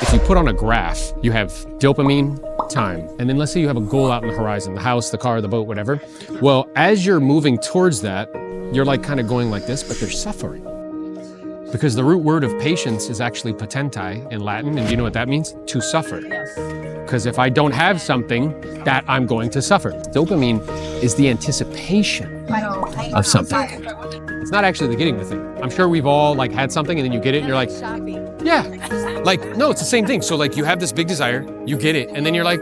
If you put on a graph, you have dopamine, time, and then let's say you have a goal out in the horizon, the house, the car, the boat, whatever. Well, as you're moving towards that, you're like kind of going like this, but there's suffering. Because the root word of patience is actually patenti in Latin, and do you know what that means? To suffer. Because if I don't have something, that I'm going to suffer. Dopamine is the anticipation of something. It's not actually the getting the thing. I'm sure we've all like had something and then you get it and you're like, yeah, like, no, it's the same thing. So like you have this big desire, you get it, and then you're like,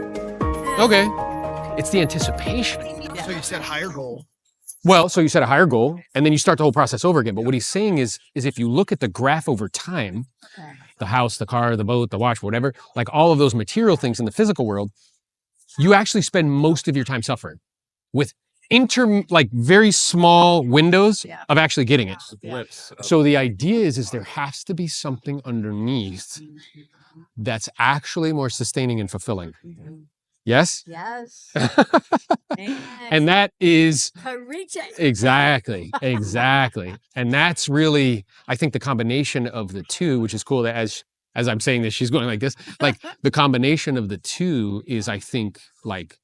okay, it's the anticipation. So you set higher goal. Well, so you set a higher goal and then you start the whole process over again. But what he's saying is if you look at the graph over time, the house, the car, the boat, the watch, whatever, like all of those material things in the physical world, you actually spend most of your time suffering with like very small windows of actually getting it. So the idea is there has to be something underneath that's actually more sustaining and fulfilling. Yes? Yes. And that is exactly. And that's really, I think, the combination of the two, which is cool that as I'm saying this, she's going like this. Like the combination of the two is, I think, like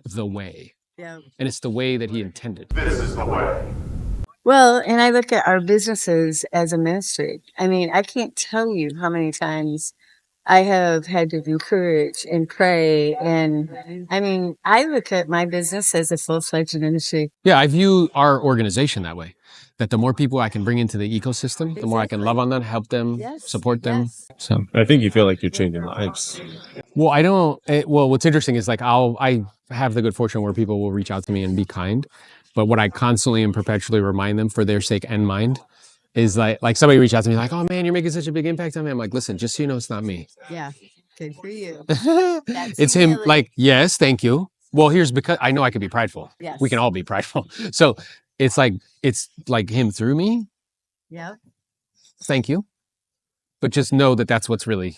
the way. Yeah. And it's the way that he intended. This is the way. Well, and I look at our businesses as a ministry. I mean, I can't tell you how many times I have had to encourage and pray. And I mean, I look at my business as a full-fledged ministry. Yeah, I view our organization that way. That the more people I can bring into the ecosystem, the more I can love on them, help them, support them. So I think you feel like you're changing lives. Well, I don't. Well, what's interesting is like I have the good fortune where people will reach out to me and be kind, but what I constantly and perpetually remind them for their sake and mind is like somebody reach out to me like, oh man, you're making such a big impact on me. I'm like, listen, just so you know, it's not me. Yeah, good for you. It's him. Like, yes, thank you. Well, here's because I know I could be prideful. Yes. We can all be prideful. So it's like him through me. Yeah. Thank you. But just know that that's what's really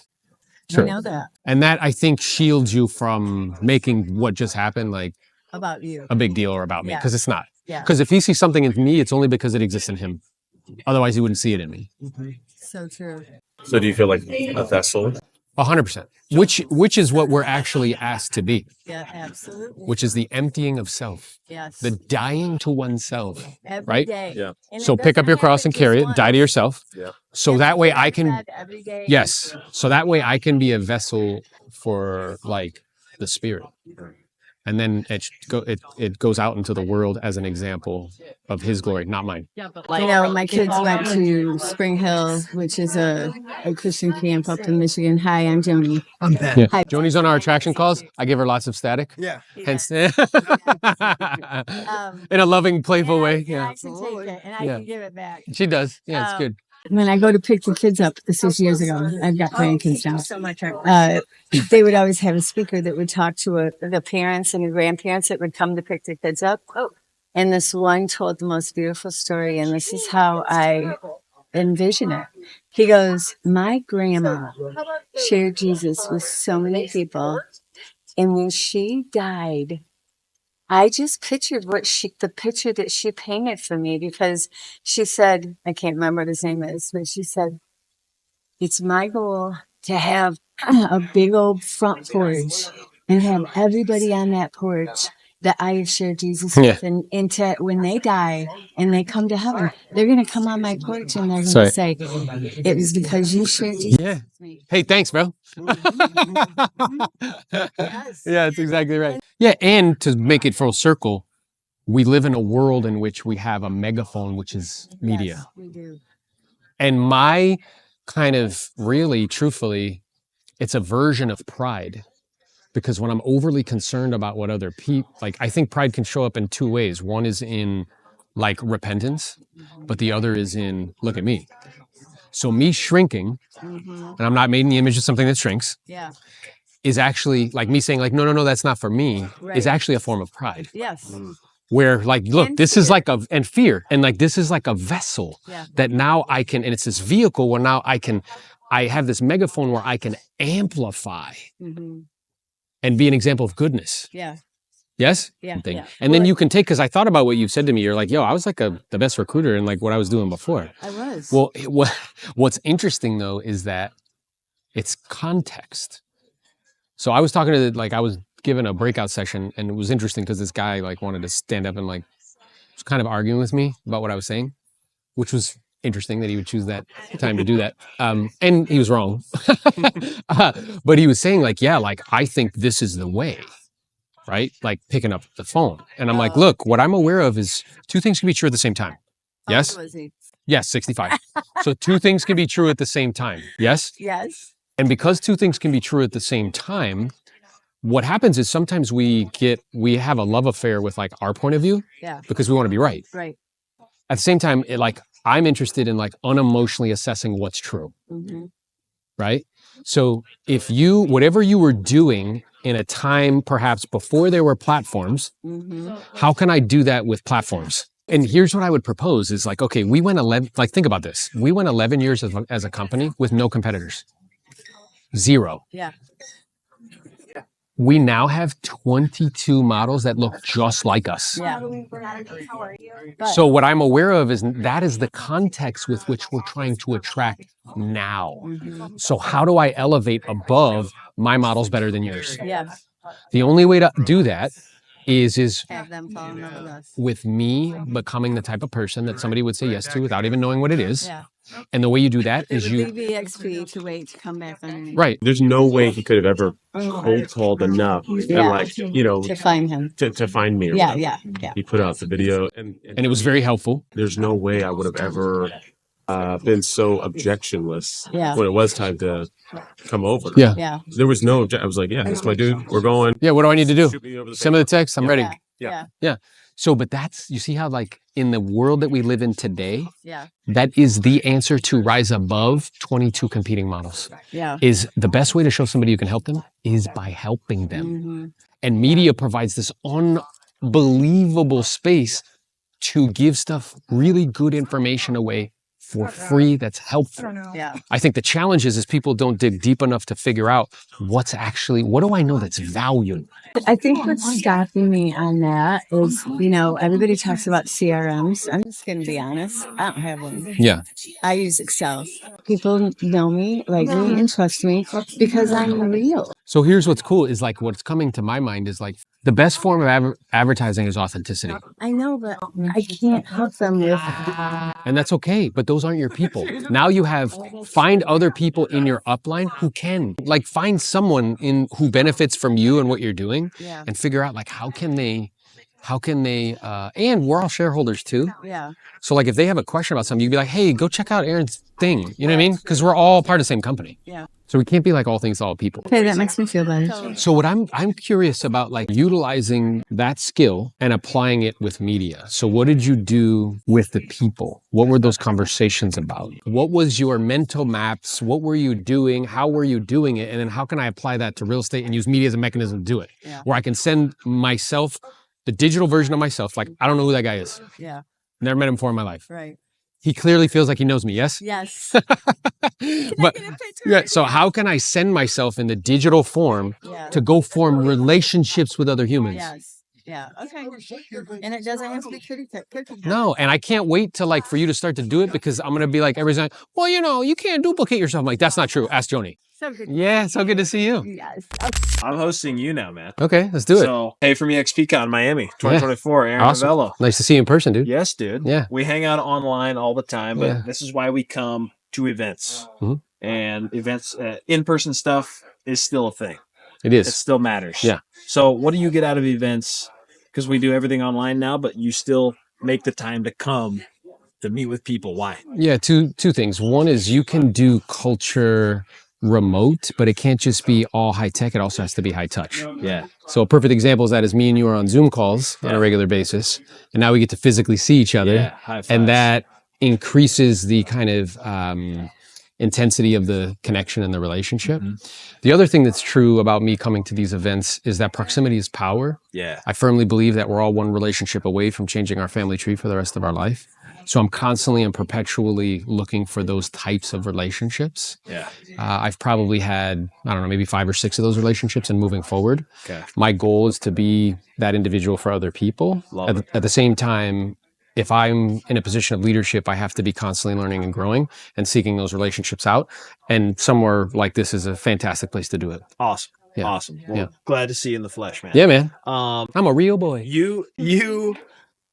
true. I know that. And that, I think, shields you from making what just happened like About you. a big deal or about me, because it's not. Yeah. Because if he sees something in me, it's only because it exists in him. Otherwise, he wouldn't see it in me. So true. So do you feel like a vessel? 100%. Which is what we're actually asked to be. Yeah, absolutely. Which is the emptying of self. Yes. The dying to oneself. Every right? day. Yeah. And So it pick up doesn't your cross happen and carry it, just die to once. yourself. Yeah. So that way I can, Every day. yes. So that way I can be a vessel for like the spirit. And then it goes out into the world as an example of his glory, not mine. You know, my kids went to Spring Hill, which is a Christian camp up in Michigan. Hi, I'm Joni. I'm Ben. Yeah. Hi. Joni's on our attraction calls. I give her lots of static. Yeah. Hence, in a loving, playful way. And Yeah. I can take it, and I Yeah. can give it back. She does. Yeah, it's good. When I go to pick the kids up, this was years ago. I've got grandkids now. So much. They would always have a speaker that would talk to the parents and the grandparents that would come to pick the kids up. And this one told the most beautiful story, and this is how I envision it. He goes, my grandma shared Jesus with so many people, and when she died, I just pictured the picture that she painted for me, because she said, I can't remember what his name is, but she said, it's my goal to have a big old front porch and have everybody on that porch that I have shared Jesus with. And to, when they die and they come to heaven, they're going to come on my porch and they're going to say, it was because you shared Jesus with me. Hey, thanks, bro. Yes. Yeah, that's exactly right. Yeah, and to make it full circle, we live in a world in which we have a megaphone, which is media. Yes, we do. And my kind of really, truthfully, it's a version of pride. Because when I'm overly concerned about what other people, like, I think pride can show up in two ways. One is in like repentance, but the other is in, look at me. So me shrinking, and I'm not made in the image of something that shrinks, is actually like me saying like, no, that's not for me, is actually a form of pride. Yes. Where like, look, And this is fear. like and fear. And like, this is like a vessel that now I can, and it's this vehicle where now I have this megaphone where I can amplify and be an example of goodness. Yeah. Yes? Yeah. Thing. Yeah. And then you can take, because I thought about what you said to me. You're like, yo, I was like the best recruiter in like what I was doing before. I was. Well, what's interesting though is that It's context. So I was talking to I was given a breakout session, and it was interesting because this guy wanted to stand up and was kind of arguing with me about what I was saying, which was interesting that he would choose that time to do that. And he was wrong. But he was saying I think this is the way, right? Like picking up the phone. And I'm like, look, what I'm aware of is two things can be true at the same time. Yes? How old was he? Yes, 65. So two things can be true at the same time. Yes? Yes. And because two things can be true at the same time, what happens is sometimes we have a love affair with our point of view because we want to be right. Right. At the same time, I'm interested in unemotionally assessing what's true. Mm-hmm. Right? So if whatever you were doing in a time perhaps before there were platforms, how can I do that with platforms? And here's what I would propose is okay, we went 11, think about this. We went 11 years as a company with no competitors. Zero. Yeah. We now have 22 models that look just like us. Yeah. So what I'm aware of is that is the context with which we're trying to attract now. So how do I elevate above my model's better than yours? Yeah. The only way to do that is Have them fall in love with us. with me becoming the type of person that somebody would say yes to without even knowing what it is. Yeah. And the way you do that is you... Big BXP to wait to come back on. Right. There's no way he could have ever cold called enough and To find him. to find me. Yeah. He put out the video and And it was very helpful. there's no way I would have ever been so objectionless when it was time to come over. Yeah. Yeah. There was no I was like, yeah, this is my dude. We're going. Yeah, what do I need to do? Shoot me over the Send me the text. I'm ready. Yeah. So, but you see how in the world that we live in today, Yeah. that is the answer to rise above 22 competing models. Yeah. Is the best way to show somebody you can help them is by helping them. And media provides this unbelievable space to give stuff, really good information away for free that's helpful. Yeah. I think the challenge is people don't dig deep enough to figure out what do I know that's valuable? I think what's stopping me on that is, everybody talks about CRMs. I'm just going to be honest. I don't have one. Yeah. I use Excel. People know me, like me, and trust me because I'm real. So here's what's cool is what's coming to my mind is the best form of advertising is authenticity. I know, but I can't help them with. And that's okay, but those aren't your people. Now you find other people in your upline who can, find someone who benefits from you and what you're doing and figure out how can they, and we're all shareholders too. Yeah. So if they have a question about something, you'd be like, hey, go check out Aaron's thing. You know what I mean? Because we're all part of the same company. Yeah. So we can't be all things to all people. Okay, that makes me feel better. So what I'm curious about utilizing that skill and applying it with media. So what did you do with the people? What were those conversations about? What was your mental maps? What were you doing? How were you doing it? And then how can I apply that to real estate and use media as a mechanism to do it? Yeah. Where I can send myself, the digital version of myself, I don't know who that guy is. Yeah. Never met him before in my life. Right. He clearly feels like he knows me, yes? Yes. But so how can I send myself in the digital form to go form relationships with other humans? Yes. Yeah. Okay. And it doesn't have to be cookie. No, and I can't wait to for you to start to do it because I'm gonna be every time. Well, you can't duplicate yourself. I'm like, that's not true. Ask Joni. So good. Yeah, so good to see you. Yes. I'm hosting you now, man. Okay, let's do it. So, Pay for Me XPCon Miami 2024, Aaron Awesome. Novello. Nice to see you in person, dude. Yes, dude. Yeah. We hang out online all the time, but Yeah. this is why we come to events. Mhm. And events, in-person stuff is still a thing. It It is. still matters. Yeah. So what do you get out of events? Because we do everything online now, but you still make the time to come to meet with people. Why? Yeah, two things. One is you can do culture remote, but it can't just be all high tech. It also has to be high touch. Yeah. So a perfect example is that is me and you are on Zoom calls on a regular basis, and now we get to physically see each other, Yeah. High fives. and that increases the kind of intensity of the connection and the relationship. The other thing that's true about me coming to these events is that proximity is power. Yeah. I firmly believe that we're all one relationship away from changing our family tree for the rest of our life. So I'm constantly and perpetually looking for those types of relationships. Yeah. I've probably had, I don't know, maybe 5 or 6 of those relationships and moving forward. Okay. My goal is to be that individual for other people. Love it. At the same time, if I'm in a position of leadership, I have to be constantly learning and growing and seeking those relationships out. And somewhere like this is a fantastic place to do it. Awesome. Yeah. Awesome. Well, Yeah. glad to see you in the flesh, man. Yeah, man. Um, I'm a real boy. you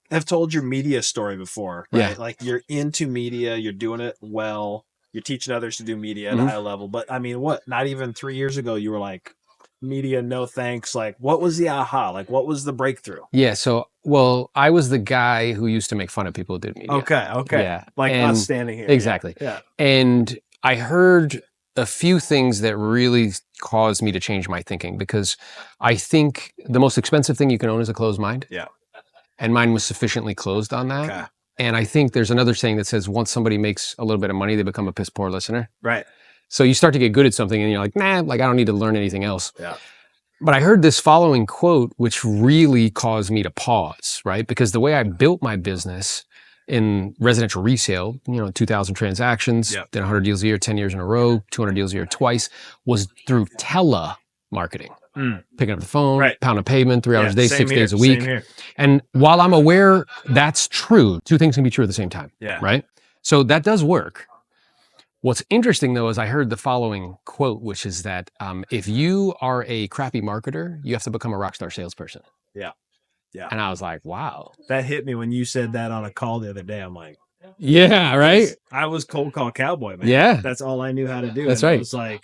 have told your media story before, right? Yeah. Like you're into media, you're doing it well, you're teaching others to do media at Mhm. a high level. But I mean, what? Not even 3 years ago, you were like, media, no thanks. Like, what was the aha? Like, what was the breakthrough? Yeah. So, well, I was the guy who used to make fun of people who did media. Okay. Yeah. Like And- us standing here. Exactly. Yeah. And I heard a few things that really caused me to change my thinking, because I think the most expensive thing you can own is a closed mind. Yeah. And mine was sufficiently closed on that. Okay. And I think there's another saying that says once somebody makes a little bit of money, they become a piss poor listener. Right. So you start to get good at something and you're like, nah, like I don't need to learn anything else. Yeah. But I heard this following quote, which really caused me to pause, right? Because the way I built my business in residential resale, 2,000 transactions, Yep. did 100 deals a year, 10 years in a row, 200 deals a year twice, was through telemarketing. Picking up the phone, Right. pound of pavement, 3 hours a day, same 6 here, days a same week. here. And while I'm aware that's true, two things can be true at the same time, Yeah. right? So that does work. What's interesting though is I heard the following quote, which is that if you are a crappy marketer, you have to become a rock star salesperson. Yeah. Yeah. And I was like, wow. That hit me when you said that on a call the other day. I'm like, Yeah, right? I was cold call cowboy, man. Yeah. That's all I knew how to do. That's and right. It was like,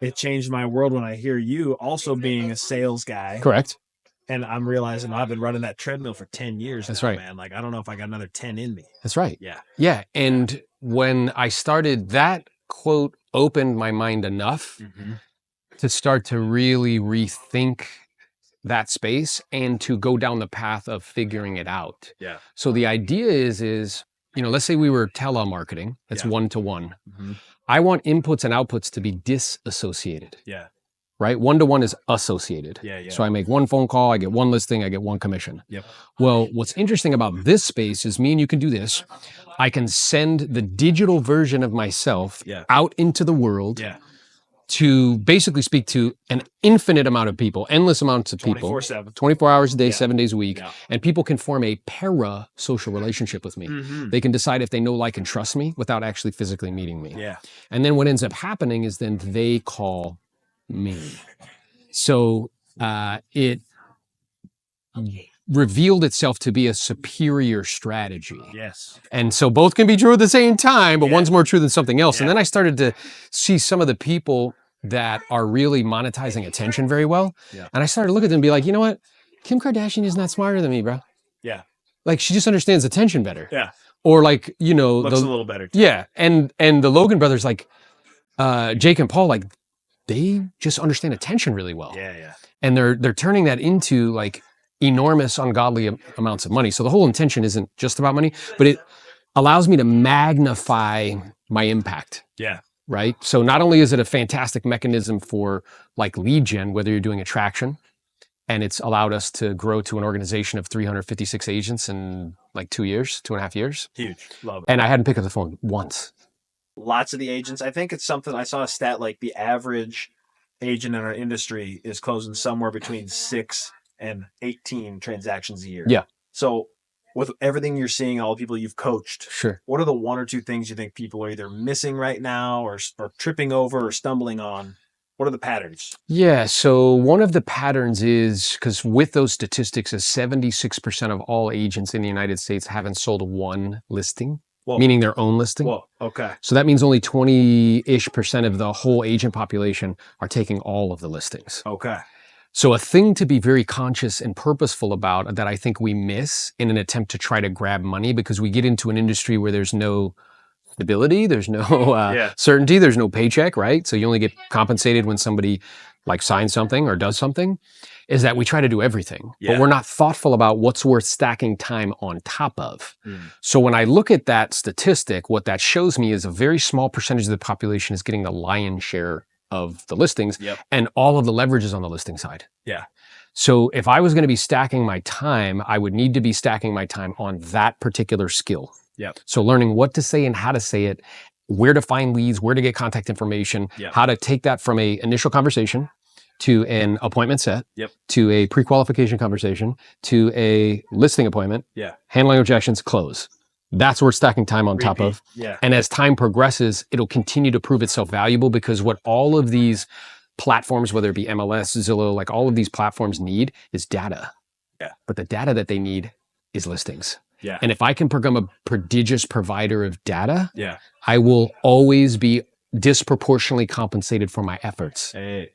it changed my world when I hear you also being a sales guy. Correct. And I'm realizing I've been running that treadmill for 10 years. That's now, right. man. Like, I don't know if I got another 10 in me. That's right. Yeah. Yeah. And when I started, that quote opened my mind enough to start to really rethink that space and to go down the path of figuring it out. Yeah. So the idea is, let's say we were telemarketing, that's Yeah. one-to-one. I want inputs and outputs to be disassociated, Yeah. right? One-to-one is associated. Yeah. Yeah. So I make one phone call, I get one listing, I get one commission. Yep. Well, what's interesting about this space is me and you can do this. I can send the digital version of myself Yeah. out into the world Yeah. to basically speak to an infinite amount of people, endless amounts of people. 24/7. 24 hours a day, Yeah. 7 days a week. Yeah. And people can form a para-social relationship with me. They can decide if they know, like, and trust me without actually physically meeting me. Yeah. And then what ends up happening is then they call me. So it revealed itself to be a superior strategy. Yes. And so both can be true at the same time, but Yeah. one's more true than something else. And Yeah. then I started to see some of the people that are really monetizing attention very well. Yeah. And I started to look at them and be like, you know what? Kim Kardashian is not smarter than me, bro. Yeah. Like, she just understands attention better. Yeah. Or like, Looks a little better. Too. yeah. And the Logan brothers, like Jake and Paul, like, they just understand attention really well. Yeah. Yeah. And they're turning that into like enormous, ungodly amounts of money. So the whole intention isn't just about money, but it allows me to magnify my impact. Yeah. Right. So not only is it a fantastic mechanism for like lead gen, whether you're doing attraction, and it's allowed us to grow to an organization of 356 agents in like 2.5 years. Huge. Love it. And I hadn't picked up the phone once. Lots of the agents, I think it's something, I saw a stat like the average agent in our industry is closing somewhere between 6 and 18 transactions a year. Yeah. So with everything you're seeing, all the people you've coached, Sure. what are the one or two things you think people are either missing right now or tripping over or stumbling on? What are the patterns? Yeah. So one of the patterns is, because with those statistics, is 76% of all agents in the United States haven't sold one listing, Whoa. meaning their own listing. Whoa. Okay. So that means only 20-ish% of the whole agent population are taking all of the listings. Okay. So a thing to be very conscious and purposeful about that I think we miss in an attempt to try to grab money, because we get into an industry where there's no stability, there's no certainty, there's no paycheck, right? So you only get compensated when somebody like signs something or does something, is that we try to do everything, but we're not thoughtful about what's worth stacking time on top of. So when I look at that statistic, what that shows me is a very small percentage of the population is getting the lion's share of the listings, and all of the leverage is on the listing side. Yeah. So if I was going to be stacking my time, I would need to be stacking my time on that particular skill. Yep. So learning what to say and how to say it, where to find leads, where to get contact information, how to take that from a initial conversation, to an appointment set, Yep. to a pre-qualification conversation, to a listing appointment, Yeah. handling objections, close. That's what we're stacking time on top of. Yeah. And as time progresses, it'll continue to prove itself valuable, because what all of these platforms, whether it be MLS, Zillow, like all of these platforms need is data. Yeah. But the data that they need is listings. Yeah. And if I can become a prodigious provider of data, Yeah. I will always be disproportionately compensated for my efforts. Hey,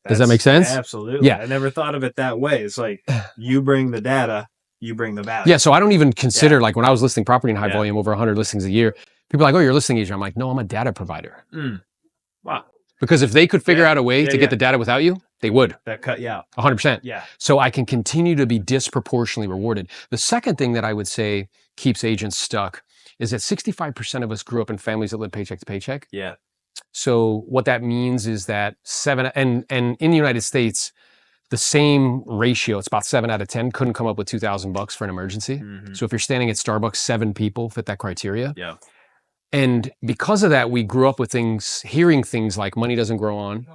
Does that make sense? Absolutely. Yeah. I never thought of it that way. It's like you bring the data, you bring the value. Yeah. So I don't even consider, like when I was listing property in high Yeah. volume, over 100 listings a year, people are like, oh, you're a listing agent. I'm like, no, I'm a data provider. Wow. Because if they could figure out a way to Yeah. get the data without you, they would. That cut you out. 100%. Yeah. So I can continue to be disproportionately rewarded. The second thing that I would say keeps agents stuck is that 65% of us grew up in families that live paycheck to paycheck. Yeah. So what that means is that and in the United States, the same ratio, it's about 7 out of 10 couldn't come up with $2,000 for an emergency. Mhm. So if you're standing at Starbucks, 7 people fit that criteria. Yeah. And because of that, we grew up with hearing things like money doesn't grow on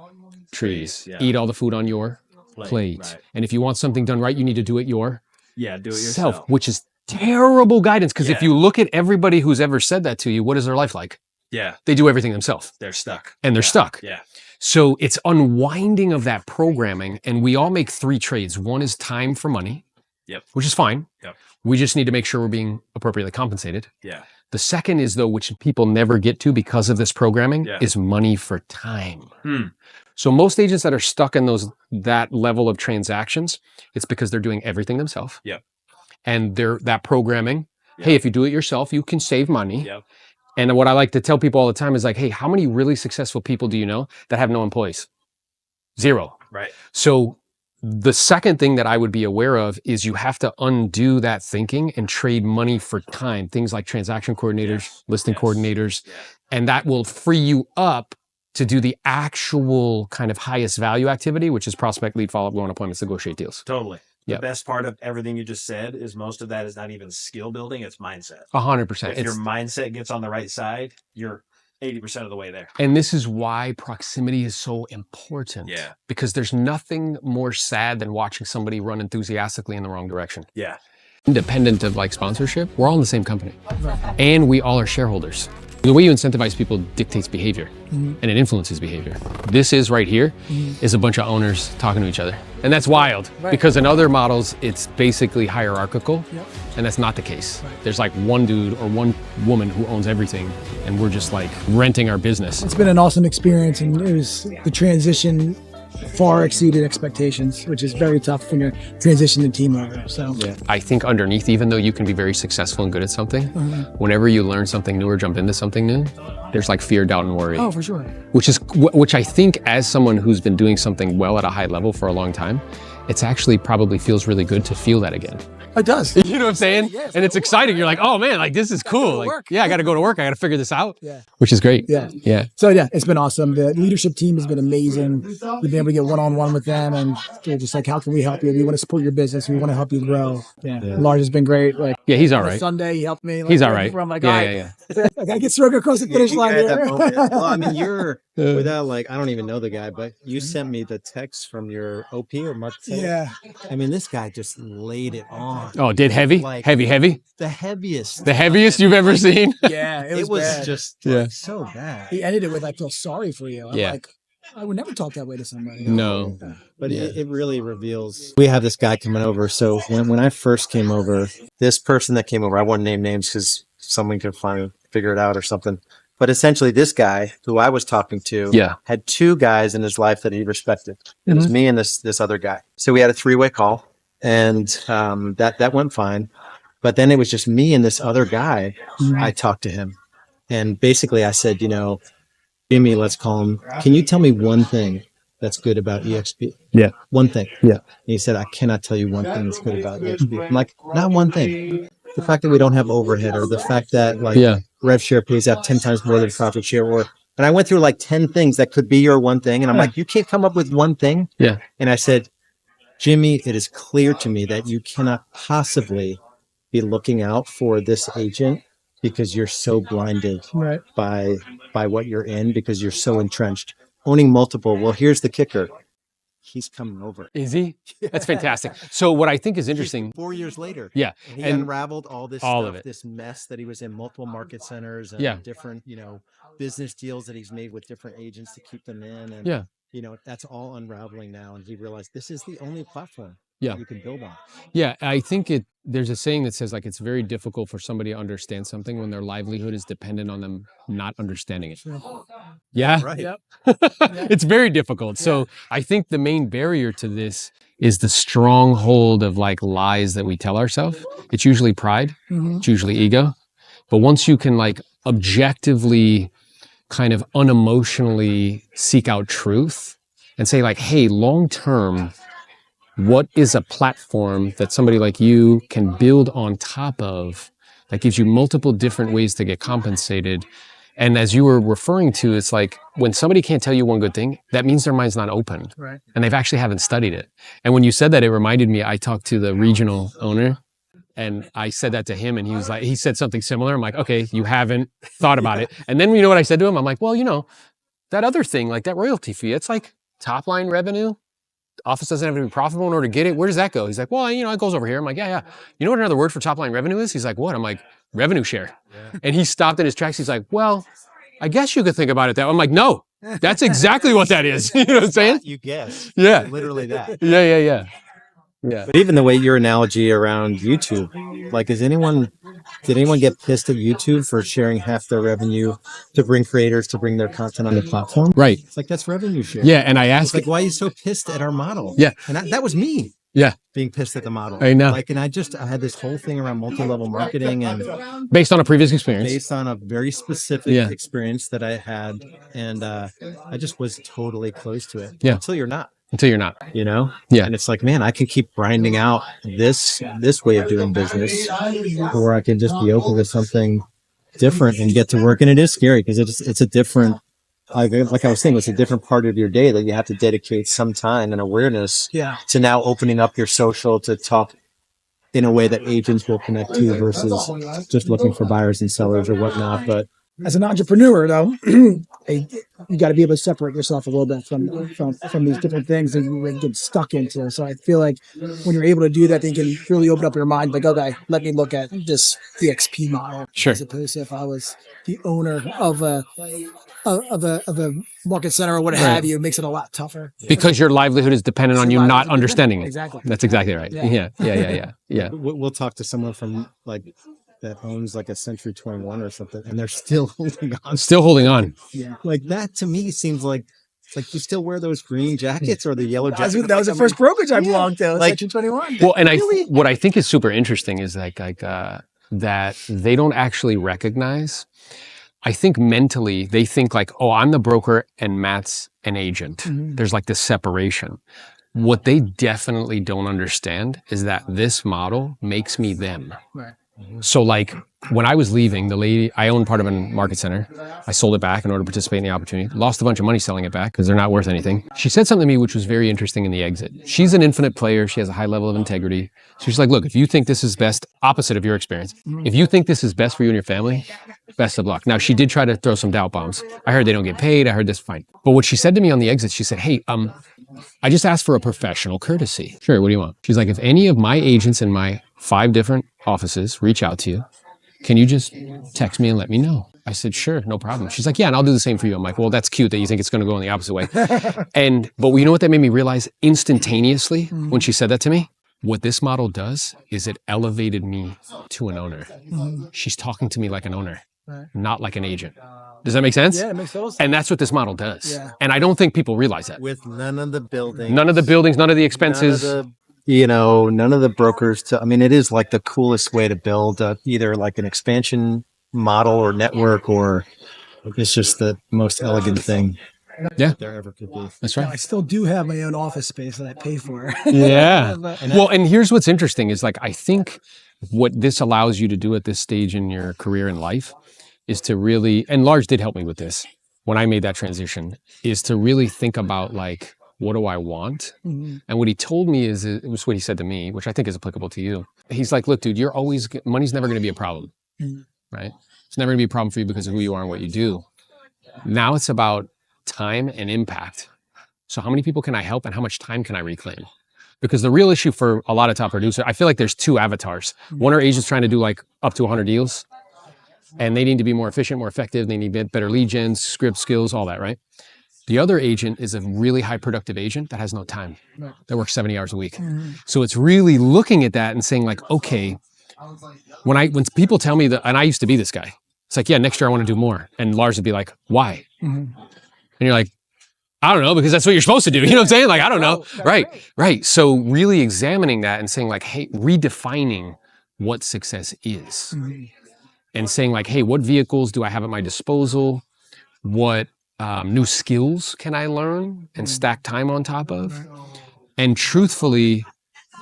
trees, Yeah. eat all the food on your plate. Right. And if you want something done right, you need to do it yourself, Do it yourself. which is terrible guidance. Because if Yeah. you look at everybody who's ever said that to you, what is their life like? Yeah. They do everything themselves They're stuck. and they're stuck. Yeah. So it's unwinding of that programming. And we all make 3 trades. One is time for money, Yep. which is fine. Yep. We just need to make sure we're being appropriately compensated. Yeah. The second is, though, which people never get to because of this programming, Yeah. is money for time. Hmm. So most agents that are stuck in that level of transactions, it's because they're doing everything themselves. Yep. And that programming, hey, if you do it yourself, you can save money. Yep. And what I like to tell people all the time is like, hey, how many really successful people do you know that have no employees? 0. Right. So the second thing that I would be aware of is you have to undo that thinking and trade money for time. Things like transaction coordinators, Yes. listing Yes. coordinators, Yeah. and that will free you up to do the actual kind of highest value activity, which is prospect, lead, follow-up, go on appointments, negotiate deals. Totally. Yep. The best part of everything you just said is most of that is not even skill building, it's mindset. 100%. If your mindset gets on the right side, you're 80% of the way there. And this is why proximity is so important. Yeah. Because there's nothing more sad than watching somebody run enthusiastically in the wrong direction. Yeah. Independent of like sponsorship, we're all in the same company. And we all are shareholders. The way you incentivize people dictates behavior and it influences behavior. This is right here is a bunch of owners talking to each other. And that's wild because in other models, it's basically hierarchical and that's not the case. There's like one dude or one woman who owns everything and we're just like renting our business. It's been an awesome experience, and it was the transition far exceeded expectations, which is very tough when you're transitioning team over. So I think underneath, even though you can be very successful and good at something, whenever you learn something new or jump into something new, there's like fear, doubt, and worry. oh, for sure. Which I think as someone who's been doing something well at a high level for a long time, it's actually probably feels really good to feel that again. It does. You know what I'm saying? And it's exciting. You're like, oh man, like this is cool. Like, yeah, I got to go to work. I got to figure this out. Yeah. Which is great. Yeah. Yeah. So yeah, it's been awesome. The leadership team has been amazing. We've been able to get one-on-one with them, and they're just like, how can we help you? We want to support your business. We want to help you grow. Yeah. Lars has been great. Like, Yeah, he's all on a right. Sunday, he helped me. Like, He's all right. I'm like, Yeah, all right, yeah. I gotta get Stroker across the finish line At that here. moment. Well, I mean, you're without like, I don't even know the guy, but you sent me the text from your OP or Mark. Yeah. I mean, this guy just laid it on. Oh, did heavy? Like- Heavy? The heaviest. The heaviest you've ever seen? Yeah. It It was, was bad. just Yeah. like, so bad. He ended it with, I feel sorry for you. I'm Yeah. like, I would never talk that way to somebody. No. But it really reveals. We have this guy coming over. So when I first came over, this person that came over, I won't name names because someone could figure it out or something. But essentially, this guy who I was talking to Yeah. had 2 guys in his life that he respected. It was me and this other guy. So we had a 3-way call, and that went fine. But then it was just me and this other guy. I talked to him, and basically I said, Jimmy, let's call him. Can you tell me one thing that's good about EXP? Yeah. One thing. Yeah. And he said, I cannot tell you one thing that's good about EXP. I'm like, not one thing. The fact that we don't have overhead, or the fact that like Yeah. rev share pays out 10 times more than profit share, and I went through like 10 things that could be your one thing. And I'm like, you can't come up with one thing. Yeah. And I said, Jimmy, it is clear to me that you cannot possibly be looking out for this agent because you're so blinded Right. by what you're in, because you're so entrenched. Owning multiple. Well, here's the kicker. he's coming over. Is he? That's fantastic. So what I think is interesting. 4 years later. Yeah. And he And unraveled all this all stuff, of it. this mess that he was in, multiple market centers and Yeah. different, business deals that he's made with different agents to keep them in. And, Yeah. that's all unraveling now. And he realized this is the only platform Yeah. you can build on. Yeah, I think there's a saying that says like it's very difficult for somebody to understand something when their livelihood is dependent on them not understanding it. Yeah. Right. Yep. It's very difficult. So I think the main barrier to this is the stronghold of like lies that we tell ourselves. It's usually pride, it's usually ego. But once you can like objectively kind of unemotionally seek out truth and say like, hey, long term, what is a platform that somebody like you can build on top of that gives you multiple different ways to get compensated? And as you were referring to, it's like when somebody can't tell you one good thing, that means their mind's not open. Right. And they've actually haven't studied it. And when you said that, it reminded me, I talked to the regional owner and I said that to him and he said something similar. I'm like, okay, you haven't thought about it. And then you know what I said to him? I'm like, well, that other thing, like that royalty fee, it's like top line revenue. Office doesn't have to be profitable in order to get it. Where does that go? He's like, well, it goes over here. I'm like, yeah. You know what another word for top line revenue is? He's like, what? I'm like, revenue share. Yeah. And he stopped in his tracks. He's like, well, I guess you could think about it that way. I'm like, no, that's exactly what that is. You know what I'm saying? You guess. Yeah. Literally that. Yeah. But even the way your analogy around YouTube, like, did anyone get pissed at YouTube for sharing half their revenue to bring creators to bring their content on the platform? Right. It's like, that's revenue share. Yeah. And I asked, it's like, why are you so pissed at our model? Yeah. And that was me. Yeah. Being pissed at the model. I know. Like, and I had this whole thing around multi-level marketing and based on a previous experience. based on a very specific experience that I had. And I just was totally close to it. Yeah. Until you're not. Until you're not. Yeah. And it's like, man, I can keep grinding out this way of doing business, or I can just be open to something different and get to work. And it is scary because it's a different, like I was saying, it's a different part of your day that you have to dedicate some time and awareness to now opening up your social to talk in a way that agents will connect to versus just looking for buyers and sellers or whatnot. But as an entrepreneur, though, you got to be able to separate yourself a little bit from these different things that you get stuck into. So I feel like when you're able to do that, then you can really open up your mind. Like, okay, let me look at this DXP model, Sure. as opposed to if I was the owner of a market center or what have you. It makes it a lot tougher Because your livelihood is dependent on you not understanding it. Exactly. That's exactly right. Yeah. we'll talk to someone from that owns like a Century 21 or something, and they're still holding on. Still holding on. Yeah. Like, that to me seems like it's like you still wear those green jackets or the yellow jackets. That was the first brokerage I belonged to, like Section 21. Well, and what I think is super interesting is like that they don't actually recognize. I think mentally they think like, oh, I'm the broker and Matt's an agent. Mm-hmm. There's like this separation. What they definitely don't understand is that this model makes me them. Right. So like when I was leaving, the lady, I owned part of a market center. I sold it back in order to participate in the opportunity. Lost a bunch of money selling it back because they're not worth anything. She said something to me which was very interesting in the exit. She's an infinite player. She has a high level of integrity. So she's like, look, if you think this is best, opposite of your experience, if you think this is best for you and your family, best of luck. Now, she did try to throw some doubt bombs. I heard they don't get paid. I heard this, fine. But what she said to me on the exit, she said, hey, I just asked for a professional courtesy. Sure, what do you want? She's like, if any of my agents in my 5 different offices reach out to you, can you just text me and let me know? I said, sure, no problem. She's like, yeah, and I'll do the same for you. I'm like, well, that's cute that you think it's going to go in the opposite way. But you know what that made me realize instantaneously when she said that to me? What this model does is it elevated me to an owner. She's talking to me like an owner, not like an agent. Does that make sense? Yeah, it makes total sense. And that's what this model does. Yeah. And I don't think people realize that. With none of the buildings. None of the buildings, none of the expenses. None of the brokers. It is like the coolest way to build either like an expansion model or network, or it's just the most elegant thing there ever could be. That's right. Now, I still do have my own office space that I pay for. Yeah. And here's what's interesting is like, I think what this allows you to do at this stage in your career and life is to really, and Lars did help me with this when I made that transition, is to really think about like, what do I want? Mm-hmm. And what he told me is, it was what he said to me, which I think is applicable to you. He's like, look, dude, money's never going to be a problem, right? It's never going to be a problem for you because of who you are and what you do. Now it's about time and impact. So how many people can I help and how much time can I reclaim? Because the real issue for a lot of top producers, I feel like there's two avatars. One are agents trying to do like up to 100 deals, and they need to be more efficient, more effective. They need better lead gen, script skills, all that, right? The other agent is a really high productive agent that has no time, that works 70 hours a week. So it's really looking at that and saying like, okay, when people tell me that, and I used to be this guy, it's like, yeah, next year I want to do more. And Lars would be like, why? And you're like, I don't know, because that's what you're supposed to do. You know what I'm saying? Like, I don't know. Right. So really examining that and saying like, hey, redefining what success is. And saying like, hey, what vehicles do I have at my disposal? What new skills can I learn and stack time on top of? And truthfully,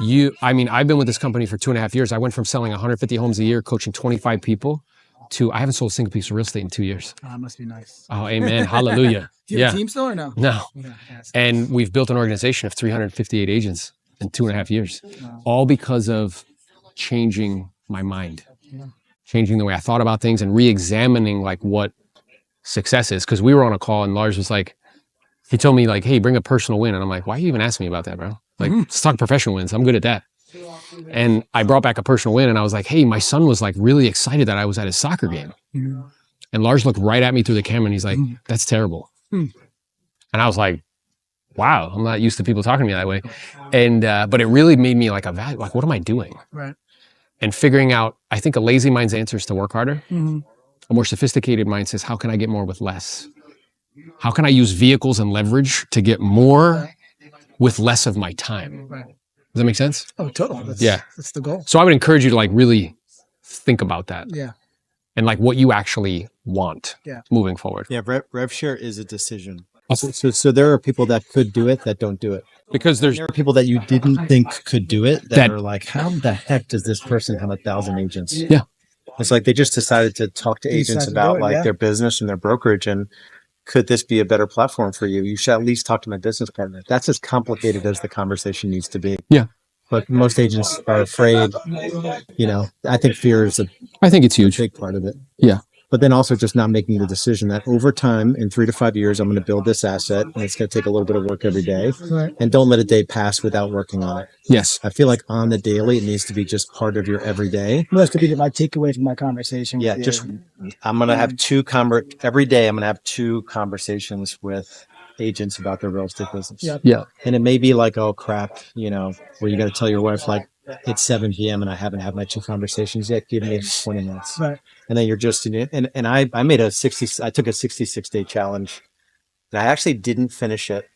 I've been with this company for 2.5 years. I went from selling 150 homes a year, coaching 25 people, to I haven't sold a single piece of real estate in 2 years. Must be nice. Oh, amen. Hallelujah. Do you have a team still or no? No. And we've built an organization of 358 agents in 2.5 years, all because of changing my mind, changing the way I thought about things and re-examining like what success is. Because we were on a call and Lars was like, he told me like, hey, bring a personal win. And I'm like, why are you even asking me about that, bro? Like, let's talk professional wins. I'm good at that. And I brought back a personal win and I was like, hey, my son was like really excited that I was at his soccer game. And Lars looked right at me through the camera and he's like, that's terrible. And I was like, wow, I'm not used to people talking to me that way. And, but it really made me like evaluate, like, what am I doing? Right. And figuring out, I think a lazy mind's answer is to work harder. A more sophisticated mind says, how can I get more with less? How can I use vehicles and leverage to get more with less of my time? Does that make sense? Oh, totally. That's the goal. So I would encourage you to like really think about that. Yeah. And like what you actually want moving forward. Yeah, rev share is a decision. So there are people that could do it that don't do it. Because there are people that you didn't think could do it that are like, how the heck does this person have 1,000 agents? Yeah. It's like they just decided to talk to agents about their business and their brokerage and could this be a better platform for you? You should at least talk to my business partner. That's as complicated as the conversation needs to be. Yeah. But most agents are afraid, I think fear is I think it's huge. big part of it. Yeah. But then also just not making the decision that over time, in 3 to 5 years, I'm going to build this asset and it's going to take a little bit of work every day. And don't let a day pass without working on it. Yes. I feel like on the daily, it needs to be just part of your everyday. Well, that's could be my takeaway from my conversation. Yeah, I'm going to have every day. I'm going to have 2 conversations with agents about their real estate business. Yeah. And it may be like, oh crap, where you got to tell your wife like, it's 7 p.m. and I haven't had my 2 conversations yet. Give me 20 minutes. Right. And then you're just in it. And I took a 66-day challenge and I actually didn't finish it,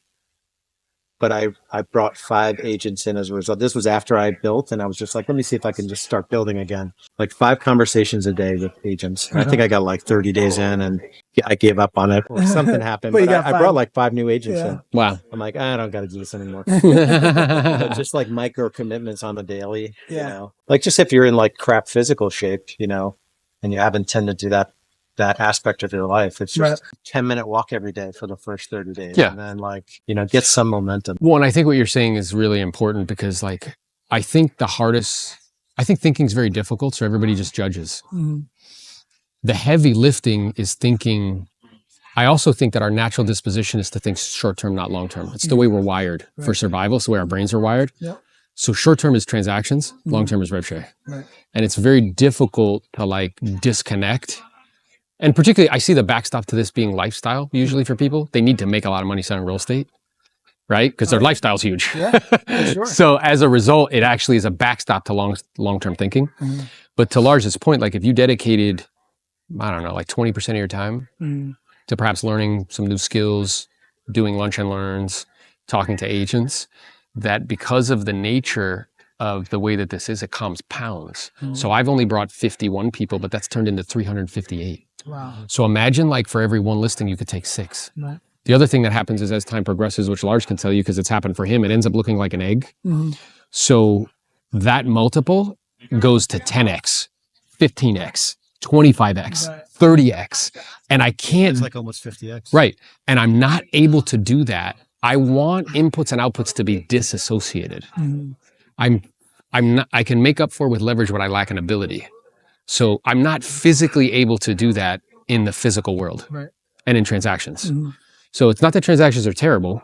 but I brought 5 agents in as a result. This was after I built and I was just like, let me see if I can just start building again. Like 5 conversations a day with agents. And I think I got like 30 days in and I gave up on it or something happened. But I brought like 5 new agents in. Wow. I'm like, I don't got to do this anymore. But just like micro commitments on the daily, like just if you're in like crap physical shape, and you haven't tended to that aspect of your life, it's just a 10-minute walk every day for the first 30 days. Yeah. And then get some momentum. Well, and I think what you're saying is really important because like, I think thinking is very difficult. So everybody just judges. The heavy lifting is thinking. I also think that our natural disposition is to think short-term, not long-term. It's the way we're wired for survival. It's the way our brains are wired. So short-term is transactions, long-term is rev share. And it's very difficult to like disconnect. And particularly I see the backstop to this being lifestyle usually for people. They need to make a lot of money selling real estate, right? Because their lifestyle's huge. Sure. So as a result, it actually is a backstop to long-term thinking. But to Lars's point, like if you dedicated, I don't know, like 20% of your time to perhaps learning some new skills, doing lunch and learns, talking to agents, that because of the nature of the way that this is, it compounds. So I've only brought 51 people, but that's turned into 358. Wow. So imagine like for every 1 listing, you could take 6. Right. The other thing that happens is as time progresses, which Lars can tell you because it's happened for him, it ends up looking like an egg. So that multiple goes to 10x, 15x, 25x, 30x. And I can't. It's like almost 50x. Right. And I'm not able to do that. I want inputs and outputs to be disassociated. I can make up for with leverage what I lack in ability. So I'm not physically able to do that in the physical world and in transactions. So it's not that transactions are terrible.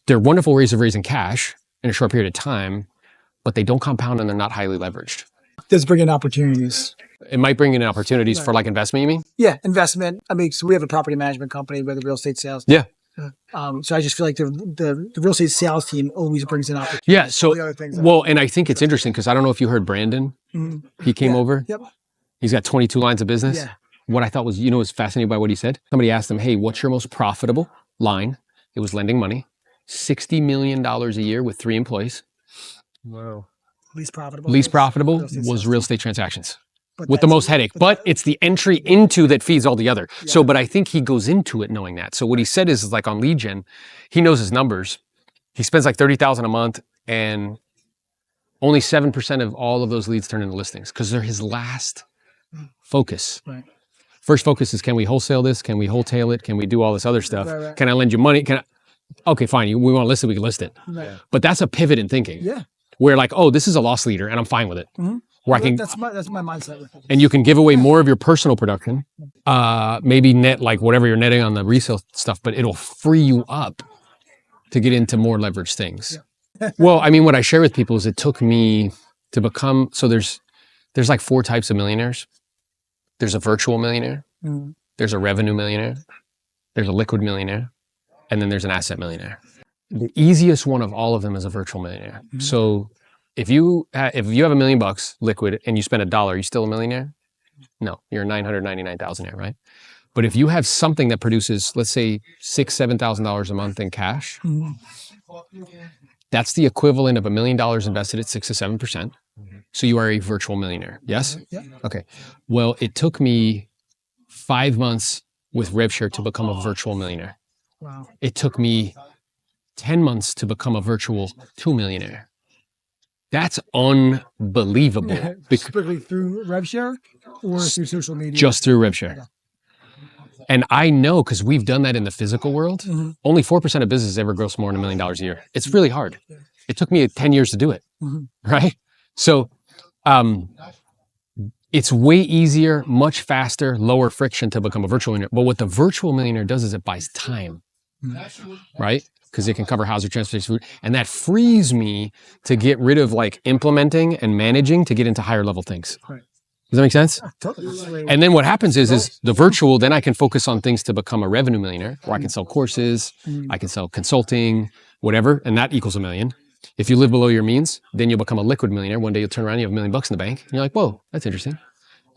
They're wonderful ways of raising cash in a short period of time, but they don't compound and they're not highly leveraged. Does bring in opportunities. It might bring in opportunities for like investment, you mean? Yeah, investment. I mean, so we have a property management company with a real estate sales. Yeah. So I just feel like the real estate sales team always brings in opportunities. Yeah. So, The other things well, and I think it's interesting because I don't know if you heard Brandon. He came over. Yep. He's got 22 lines of business. Yeah. What I thought was, you know, was fascinating by what he said. Somebody asked him, hey, what's your most profitable line? It was lending money, $60 million a year with 3 employees. Wow. Least profitable. Least profitable was real estate transactions. With the most headache, but it's the entry into that feeds all the other. So, but I think he goes into it knowing that. So what he said is like on lead gen, he knows his numbers. He spends like $30,000 a month and only 7% of all of those leads turn into listings because they're his last focus. Right. First focus is, can we wholesale this? Can we wholetail it? Can we do all this other stuff? Right. Can I lend you money? Okay, fine. We want to list it, we can list it. Right. But that's a pivot in thinking. Yeah. Where like, oh, this is a loss leader and I'm fine with it. Where I can, That's my mindset with it. and you can give away more of your personal production, maybe net like whatever you're netting on the resale stuff, but it'll free you up to get into more leveraged things. Well, I mean, what I share with people is it took me to become, so there's like 4 types of millionaires. There's a virtual millionaire, there's a revenue millionaire, there's a liquid millionaire, and then there's an asset millionaire. The easiest one of all of them is a virtual millionaire. So if you have $1 million liquid and you spend $1, are you still a millionaire? No, you're 999,000 right? But if you have something that produces, let's say $6,000-$7,000 a month in cash, that's the equivalent of $1 million invested at 6 to 7%. So you are a virtual millionaire. Yes? Yeah. Okay. Well, it took me 5 months with RevShare to become a virtual millionaire. Wow. It took me 10 months to become a virtual 2 millionaire. That's unbelievable. Specifically through RevShare or through social media? Just through RevShare. And I know because we've done that in the physical world. Only 4% of businesses ever gross more than $1 million a year. It's really hard. It took me 10 years to do it. Right? So it's way easier, much faster, lower friction to become a virtual millionaire. But what the virtual millionaire does is it buys time. Right? Because it can cover housing, transportation, food. And that frees me to get rid of like implementing and managing to get into higher level things. Right. Does that make sense? Totally. And then what happens is the virtual, then I can focus on things to become a revenue millionaire, where I can sell courses, I can sell consulting, whatever, and that equals $1 million. If you live below your means, then you'll become a liquid millionaire. One day you'll turn around, you have $1 million in the bank, and you're like, whoa, that's interesting.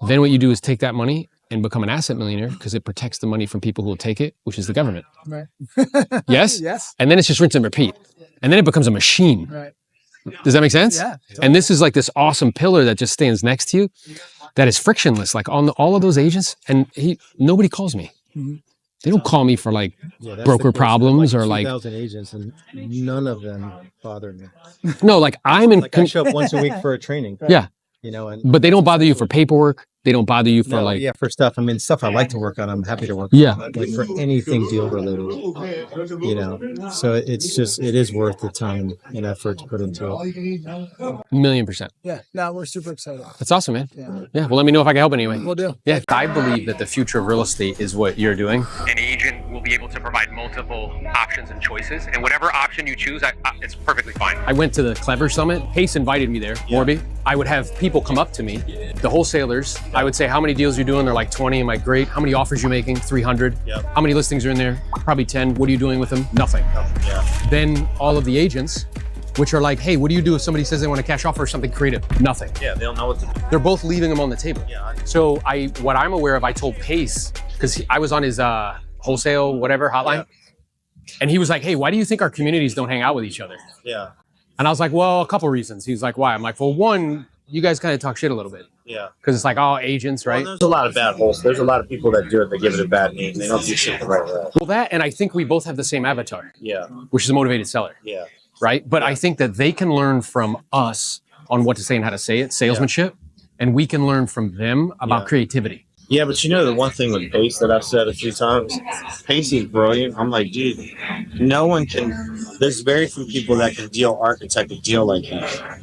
Then what you do is take that money and become an asset millionaire because it protects the money from people who will take it, which is the government. Right. Yes? Yes. And then it's just rinse and repeat. And then it becomes a machine. Right. Does that make sense? Yeah. And this is like this awesome pillar that just stands next to you that is frictionless, like on all of those agents. And nobody calls me. They don't call me for like broker problems or like 2,000 agents and none of them bother me. no, like I'm in. Like I show up once a week for a training. Yeah. You know, and But they don't bother you for paperwork. They don't bother you for like. yeah, for stuff. I mean, stuff I like to work on. I'm happy to work Yeah. on. Like for anything deal related, you know. So it is worth the time and effort to put into it. 1,000,000%. Yeah. No, we're super excited. That's awesome, man. Yeah. Yeah. Well, let me know if I can help anyway. We'll do. Yeah. I believe that the future of real estate is what you're doing. An agent will be able to provide multiple options and choices, and whatever option you choose, it's perfectly fine. I went to the Clever Summit. Pace invited me there, Morby. I would have people come up to me, the wholesalers. I would say, how many deals are you doing? They're like 20. Am I great? How many offers are you making? 300. How many listings are in there? Probably 10. What are you doing with them? Nothing. Then all of the agents, which are like, hey, what do you do if somebody says they want a cash offer or something creative? Nothing. Yeah, they don't know what to do. They're both leaving them on the table. Yeah. So what I'm aware of, I told Pace, because I was on his wholesale, whatever hotline. And he was like, hey, why do you think our communities don't hang out with each other? Yeah. And I was like, well, a couple reasons. He's like, why? I'm like, well, one, you guys kind of talk shit a little bit. Yeah. Because it's like all agents, right? Well, there's a lot of bad holes. There's a lot of people that do it. They give it a bad name. They don't do shit the right way. Well, that, and I think we both have the same avatar, Yeah. which is a motivated seller, Yeah. right? But I think that they can learn from us on what to say and how to say it, salesmanship, and we can learn from them about creativity. Yeah, but you know the one thing with Pace that I've said a few times, Pace is brilliant. I'm like, dude, no one can. There's very few people that can architect a deal like that.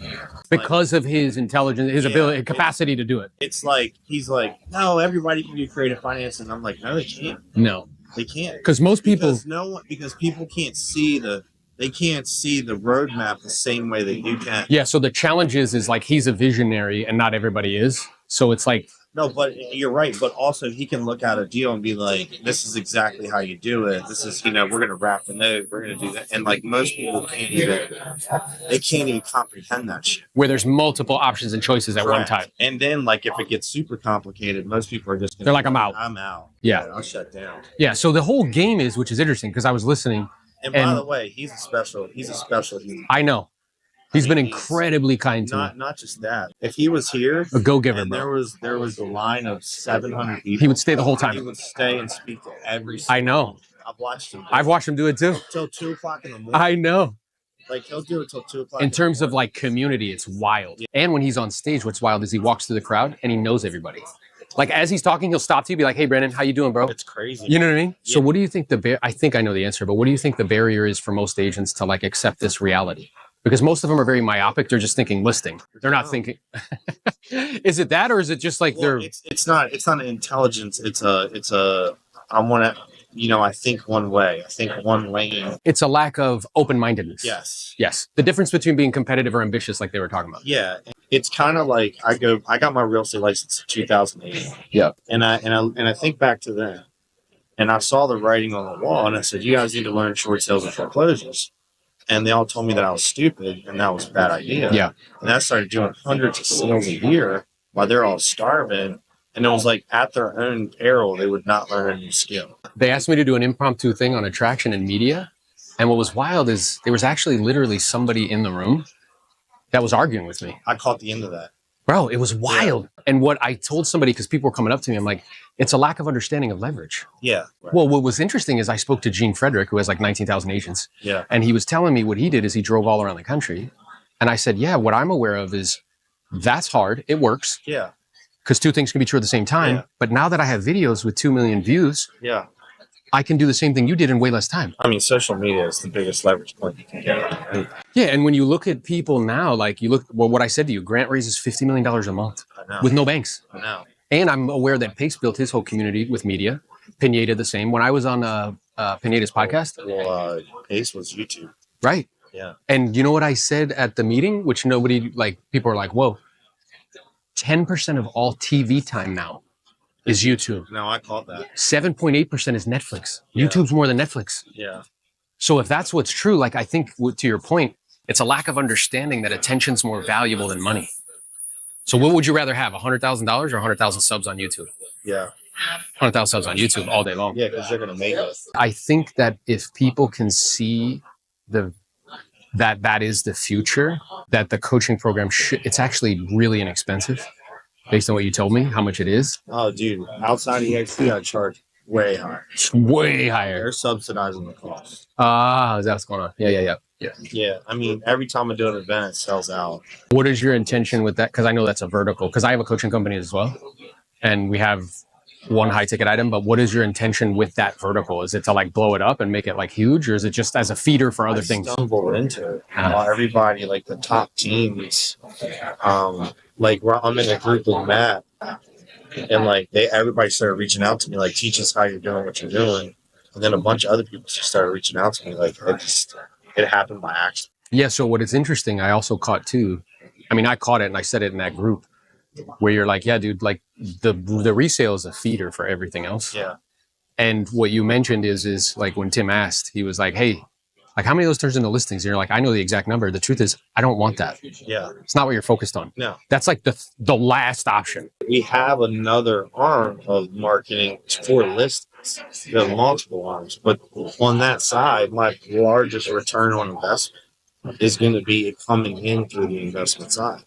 Because of his intelligence, his ability, capacity to do it. It's like he's like, no, everybody can do creative finance, and I'm like, no, they can't. No. They can't. Because most people, Because people can't see the they can't see the roadmap the same way that you can. Yeah. So the challenge is like he's a visionary and not everybody is. So it's like, No, but you're right. But also, he can look at a deal and be like, "This is exactly how you do it. This is, we're going to wrap the note. We're going to do that." And like most people they can't even comprehend that shit. where there's multiple options and choices at one time. And then, like, if it gets super complicated, most people are just They're like, I'm out. I'm out. Yeah. I'll shut down. Yeah. So the whole game is, which is interesting because I was listening. And by the way, he's a special human. I know. He's been incredibly kind to me. Not just that. If he was here, A go-giver, and bro. there was a line of 700 people, He would stay the whole he time. would stay and speak to every. I know. I've watched him. I've watched him do it too. Till 2:00 in the morning. I know. Like he'll do it till 2:00. In terms of like community, it's wild. And when he's on stage, what's wild is he walks through the crowd and he knows everybody. Like as he's talking, he'll stop to you, be like, "Hey, Brandon, how you doing, bro?" It's crazy. You know what I mean? Yeah. So what do you think I think I know the answer, but what do you think the barrier is for most agents to like accept this reality? Because most of them are very myopic. They're just thinking listing. They're not thinking. Is it that, or is it just like they're? It's not an intelligence. It's a. I want to. I think one way. I think one lane. It's a lack of open-mindedness. Yes. Yes. The difference between being competitive or ambitious, like they were talking about. Yeah. It's kind of like I got my real estate license in 2008. Yeah. And I think back to then, and I saw the writing on the wall, and I said, "You guys need to learn short sales and foreclosures." And they all told me that I was stupid and that was a bad idea. Yeah. And I started doing hundreds of sales a year while they're all starving. And it was like at their own peril, they would not learn a new skill. They asked me to do an impromptu thing on attraction and media. And what was wild is there was actually literally somebody in the room that was arguing with me. I caught the end of that. Bro, it was wild. Yeah. And what I told somebody, because people were coming up to me, I'm like, it's a lack of understanding of leverage. Yeah. Right. Well, what was interesting is I spoke to Gene Frederick, who has like 19,000 agents. Yeah. And he was telling me what he did is he drove all around the country. And I said, yeah, what I'm aware of is that's hard. It works. Yeah. Because two things can be true at the same time. Yeah. But now that I have videos with 2 million views, yeah, I can do the same thing you did in way less time. I mean, social media is the biggest leverage point you can get. Right? Yeah, and when you look at people now, like you look, well, what I said to you, Grant raises $50 million a month with no banks. I know. And I'm aware that Pace built his whole community with media. Pineda the same. When I was on Pineda's podcast. Well, Pace was YouTube. Right. Yeah. And you know what I said at the meeting, which nobody, like, people are like, whoa, 10% of all TV time now is YouTube. No, I caught that. 7.8% is Netflix. Yeah. YouTube's more than Netflix. Yeah. So if that's what's true, like I think to your point, it's a lack of understanding that attention's more valuable than money. So what would you rather have, $100,000 or 100,000 subs on YouTube? Yeah. 100,000 subs on YouTube all day long. Yeah, because they're going to make it. I think that if people can see that is the future, that the coaching program it's actually really inexpensive based on what you told me, how much it is. Oh, dude, outside EXP, I charge way higher. It's way higher. They're subsidizing the cost. Is that what's going on? Yeah. Yeah, I mean, every time I do an event, it sells out. What is your intention with that? Because I know that's a vertical, because I have a coaching company as well. And we have one high ticket item, but what is your intention with that vertical? Is it to like blow it up and make it like huge, or is it just as a feeder for other things? I stumbled into it. Everybody, like the top teams, like I'm in a group with Matt, and like everybody started reaching out to me, like, teach us how you're doing what you're doing. And then a bunch of other people just started reaching out to me, like it happened by accident. Yeah. So what is interesting, I also caught too. I mean, I caught it and I said it in that group where you're like, yeah, dude, like the resale is a feeder for everything else. Yeah. And what you mentioned is like when Tim asked, he was like, hey, like how many of those turns into listings? And you're like, I know the exact number. The truth is, I don't want that. Yeah. It's not what you're focused on. No. That's like the last option. We have another arm of marketing for listings. We have multiple arms, but on that side, my largest return on investment is going to be coming in through the investment side.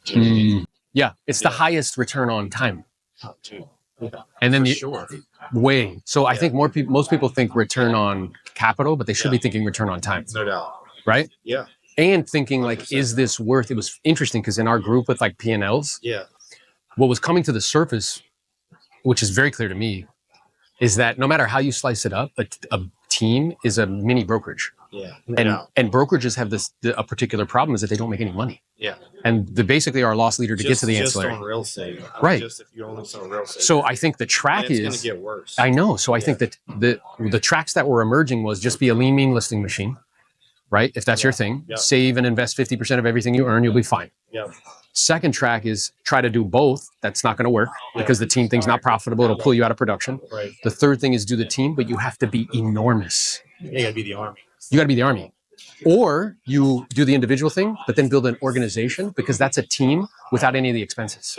Yeah, it's the highest return on time. Oh, dude. Yeah. And then Sure. Way. So I think most people think return on capital, but they should be thinking return on time. No doubt. Right? Yeah. And thinking like, 100%. is this worth? It was interesting because in our group with like P&Ls, Yeah. what was coming to the surface, which is very clear to me, is that no matter how you slice it up, a team is a mini brokerage. Yeah. And brokerages have a particular problem is that they don't make any money. Yeah. And they basically are a loss leader to get to the ancillary. Just on real estate. Right. Just if you only sell real estate. So I think the track it's is going to get worse. I know. So I think that the tracks that were emerging was just be a lean, mean listing machine, right? If that's your thing, save and invest 50% of everything you earn, you'll be fine. Second track is try to do both. That's not going to work because the team thing's not profitable. It'll pull you out of production. The third thing is do the team, but you have to be enormous. You gotta be the army. You got to be the army. Or you do the individual thing, but then build an organization because that's a team without any of the expenses.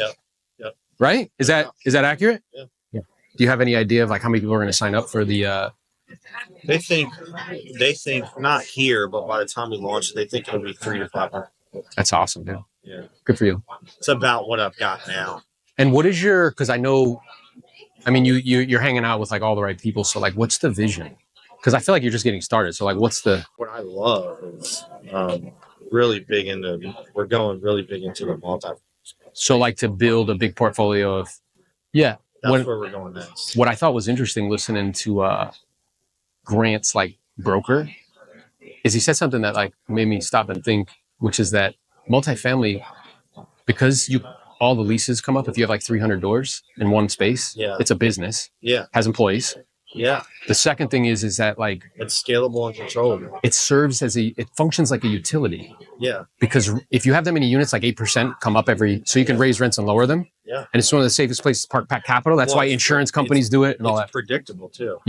Right? Is that accurate? Yeah. Do you have any idea of like how many people are going to sign up for the? They think not here, but by the time we launch, they think it'll be 300 to 500. That's awesome, dude. Yeah, good for you. It's about what I've got now. And what is your? Because I know, I mean, you're hanging out with like all the right people. So like, what's the vision? Because I feel like you're just getting started. So like, what's the? What I love is really big into. We're going really big into the multi. So like to build a big portfolio of, That's where we're going next. What I thought was interesting listening to Grant's like broker is he said something that like made me stop and think, which is that multifamily, because all the leases come up if you have like 300 doors in one space. It's a business. Has employees. The second thing is that like it's scalable and controllable. It serves as it functions like a utility. Because if you have that many units, like 8% come up so you can raise rents and lower them. And it's one of the safest places to park capital. That's why insurance companies do it and all that. It's predictable too.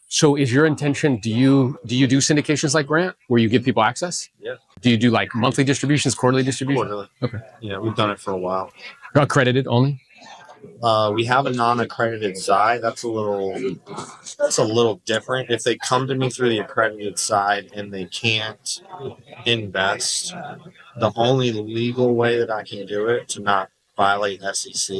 So is your intention, do you do syndications like Grant where you give people access? Do you do like monthly distributions, quarterly distributions? Quarterly. Okay. Yeah, we've done it for a while. Accredited only? We have a non-accredited side. That's a little different. If they come to me through the accredited side and they can't invest, the only legal way that I can do it to not violate SEC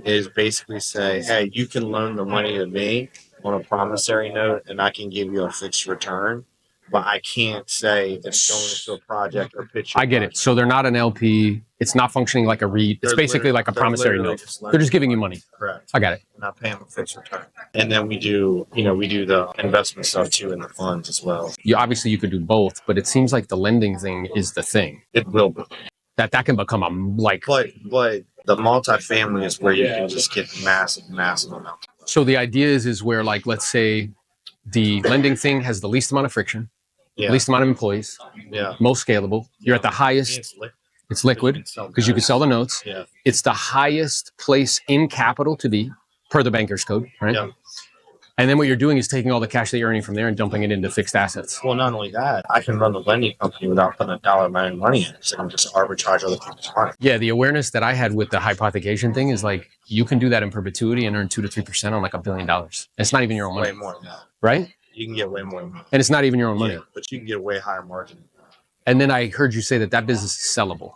is basically say, hey, you can loan the money to me on a promissory note and I can give you a fixed return, but I can't say it's going into a project or pitch. I get it. So they're not an LP. It's not functioning like a REIT. It's basically like a promissory note. They're just giving you money. Correct. I got it. We're not paying a fixed return. And then we do the investment stuff too in the funds as well. Obviously you could do both, but it seems like the lending thing is the thing. It will be. That can become a like. But the multifamily is where you can just get massive amounts. So the idea is where like, let's say the lending thing has the least amount of friction, least amount of employees, most scalable. You're at the highest. It's liquid because you can sell the notes. It's the highest place in capital to be per the banker's code, right? And then what you're doing is taking all the cash that you're earning from there and dumping it into fixed assets. Well, not only that, I can run the lending company without putting $1 of my own money in. So I can just arbitrage other people's money. Yeah, the awareness that I had with the hypothecation thing is like you can do that in perpetuity and earn 2 to 3% on like $1 billion. It's not even your own money. Way more than that. Right? You can get way more than that. And it's not even your own money. But you can get a way higher margin. And then I heard you say that business is sellable.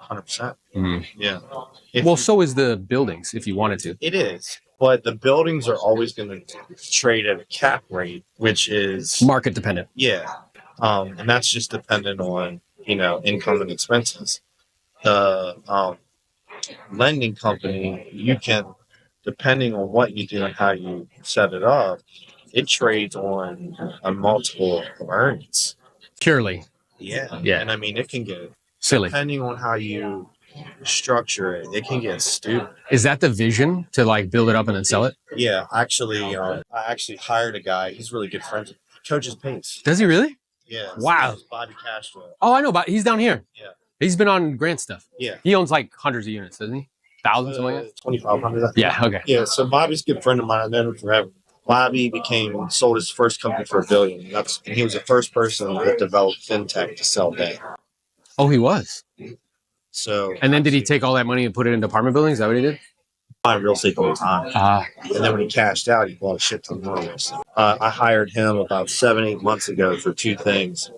100%. Mm-hmm. Yeah. So is the buildings if you wanted to. It is. But the buildings are always going to trade at a cap rate, which is market dependent. Yeah. And that's just dependent on, income and expenses. The lending company, you can, depending on what you do and how you set it up, it trades on a multiple of earnings. Purely. Yeah. And I mean, it can get silly. Depending on how you structure it, it can get stupid. Is that the vision to like build it up and then sell it? Yeah, actually, I actually hired a guy. He's really good friends. He coaches pace. Does he really? Yeah. Wow. Bobby Castro. Oh, I know, but he's down here. Yeah. He's been on Grant stuff. Yeah. He owns like hundreds of units, doesn't he? Thousands, something like that. 2,500. Yeah. Okay. Yeah. So Bobby's a good friend of mine. I've known him forever. Bobby sold his first company for $1 billion. He was the first person that developed fintech to sell day. Oh, he was. So, and then did he take all that money and put it into apartment buildings? Is that what he did? Buying real estate all the time. And then when he cashed out, he bought a shit ton more real estate. I hired him about 7-8 months ago for 2 things: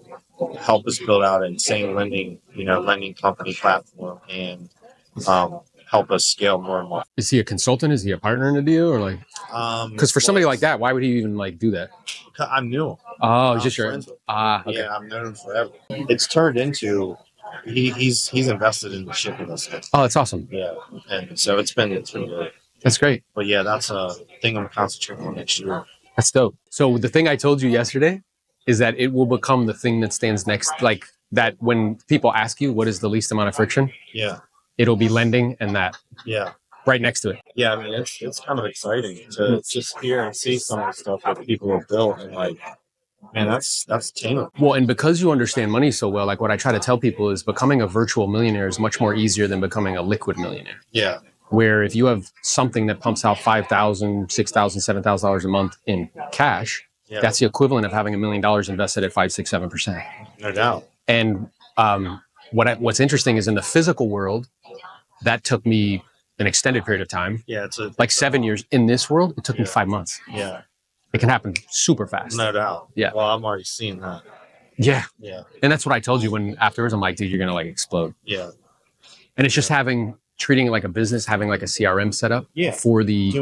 help us build out an insane lending company platform, and help us scale more and more. Is he a consultant? Is he a partner in the deal, or like? Because for somebody like that, why would he even like do that? I knew him. Oh, he's just your. Okay. Yeah, I've known him forever. It's turned into. He's invested in the shit with us. Oh, that's awesome. Yeah, and so it's been good. That's great. But yeah, that's a thing I'm concentrating on next year. That's dope. So the thing I told you yesterday is that it will become the thing that stands next. Like that, when people ask you what is the least amount of friction, it'll be lending and that. Yeah. Right next to it. Yeah, I mean it's kind of exciting to just hear and see some of the stuff that people have built and like Man, that's attainable. Well, and because you understand money so well, like what I try to tell people is becoming a virtual millionaire is much more easier than becoming a liquid millionaire. Yeah. Where if you have something that pumps out $5,000, $6,000, $7,000 a month in cash, Yeah. that's the equivalent of having $1 million invested at 5, 6, 7%. No doubt. And what's interesting is in the physical world, that took me an extended period of time. Yeah, it's like 7 years. In this world, it took me 5 months. Yeah. It can happen super fast. No doubt. Yeah. Well, I'm already seeing that. Yeah. Yeah. And that's what I told you when afterwards, I'm like, dude, you're going to like explode. Yeah. And it's just treating it like a business, having like a CRM setup for the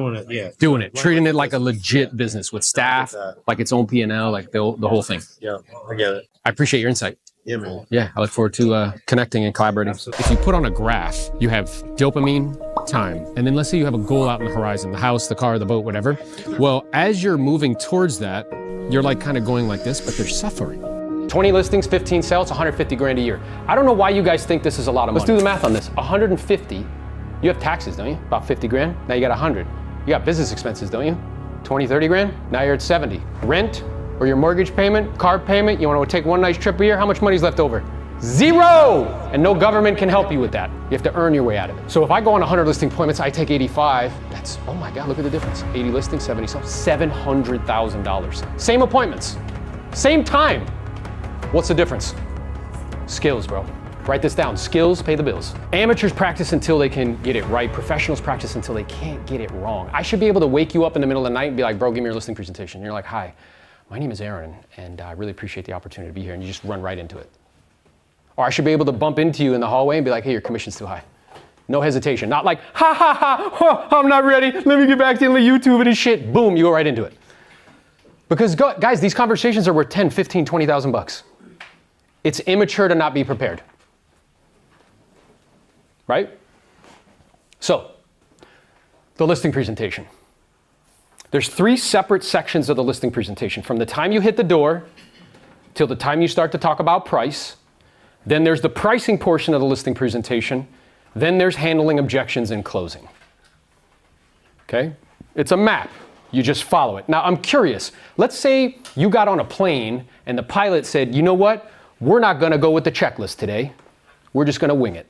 doing it, treating it like a legit business with staff, like its own P&L, like the whole thing. Yeah, I get it. I appreciate your insight. Yeah, man. Yeah, I look forward to connecting and collaborating. If you put on a graph, you have dopamine, time, and then let's say you have a goal out in the horizon, the house, the car, the boat, whatever. Well, as you're moving towards that, you're like kind of going like this, but they're suffering. 20 listings, 15 sales, 150 grand a year. I don't know why you guys think this is a lot of money. Let's do the math on this. 150, you have taxes, don't you? About 50 grand, now you got 100. You got business expenses, don't you? 20, 30 grand, now you're at 70. Rent, or your mortgage payment, car payment, you want to take one nice trip a year, how much money's left over? Zero! And no government can help you with that. You have to earn your way out of it. So if I go on 100 listing appointments, I take 85, that's, oh my God, look at the difference. 80 listings, 70 sales, $700,000. Same appointments, same time. What's the difference? Skills, bro. Write this down. Skills pay the bills. Amateurs practice until they can get it right. Professionals practice until they can't get it wrong. I should be able to wake you up in the middle of the night and be like, bro, give me your listing presentation. And you're like, hi, my name is Aaron, and I really appreciate the opportunity to be here. And you just run right into it. Or I should be able to bump into you in the hallway and be like, hey, your commission's too high. No hesitation. Not like, ha, ha, ha, oh, I'm not ready. Let me get back to YouTube and shit. Boom, you go right into it. Because guys, these conversations are worth 10, 15, 20,000 bucks. It's immature to not be prepared. Right? So, the listing presentation. There's 3 separate sections of the listing presentation. From the time you hit the door till the time you start to talk about price. Then there's the pricing portion of the listing presentation. Then there's handling objections and closing. Okay? It's a map. You just follow it. Now, I'm curious. Let's say you got on a plane and the pilot said, you know what? We're not going to go with the checklist today. We're just going to wing it.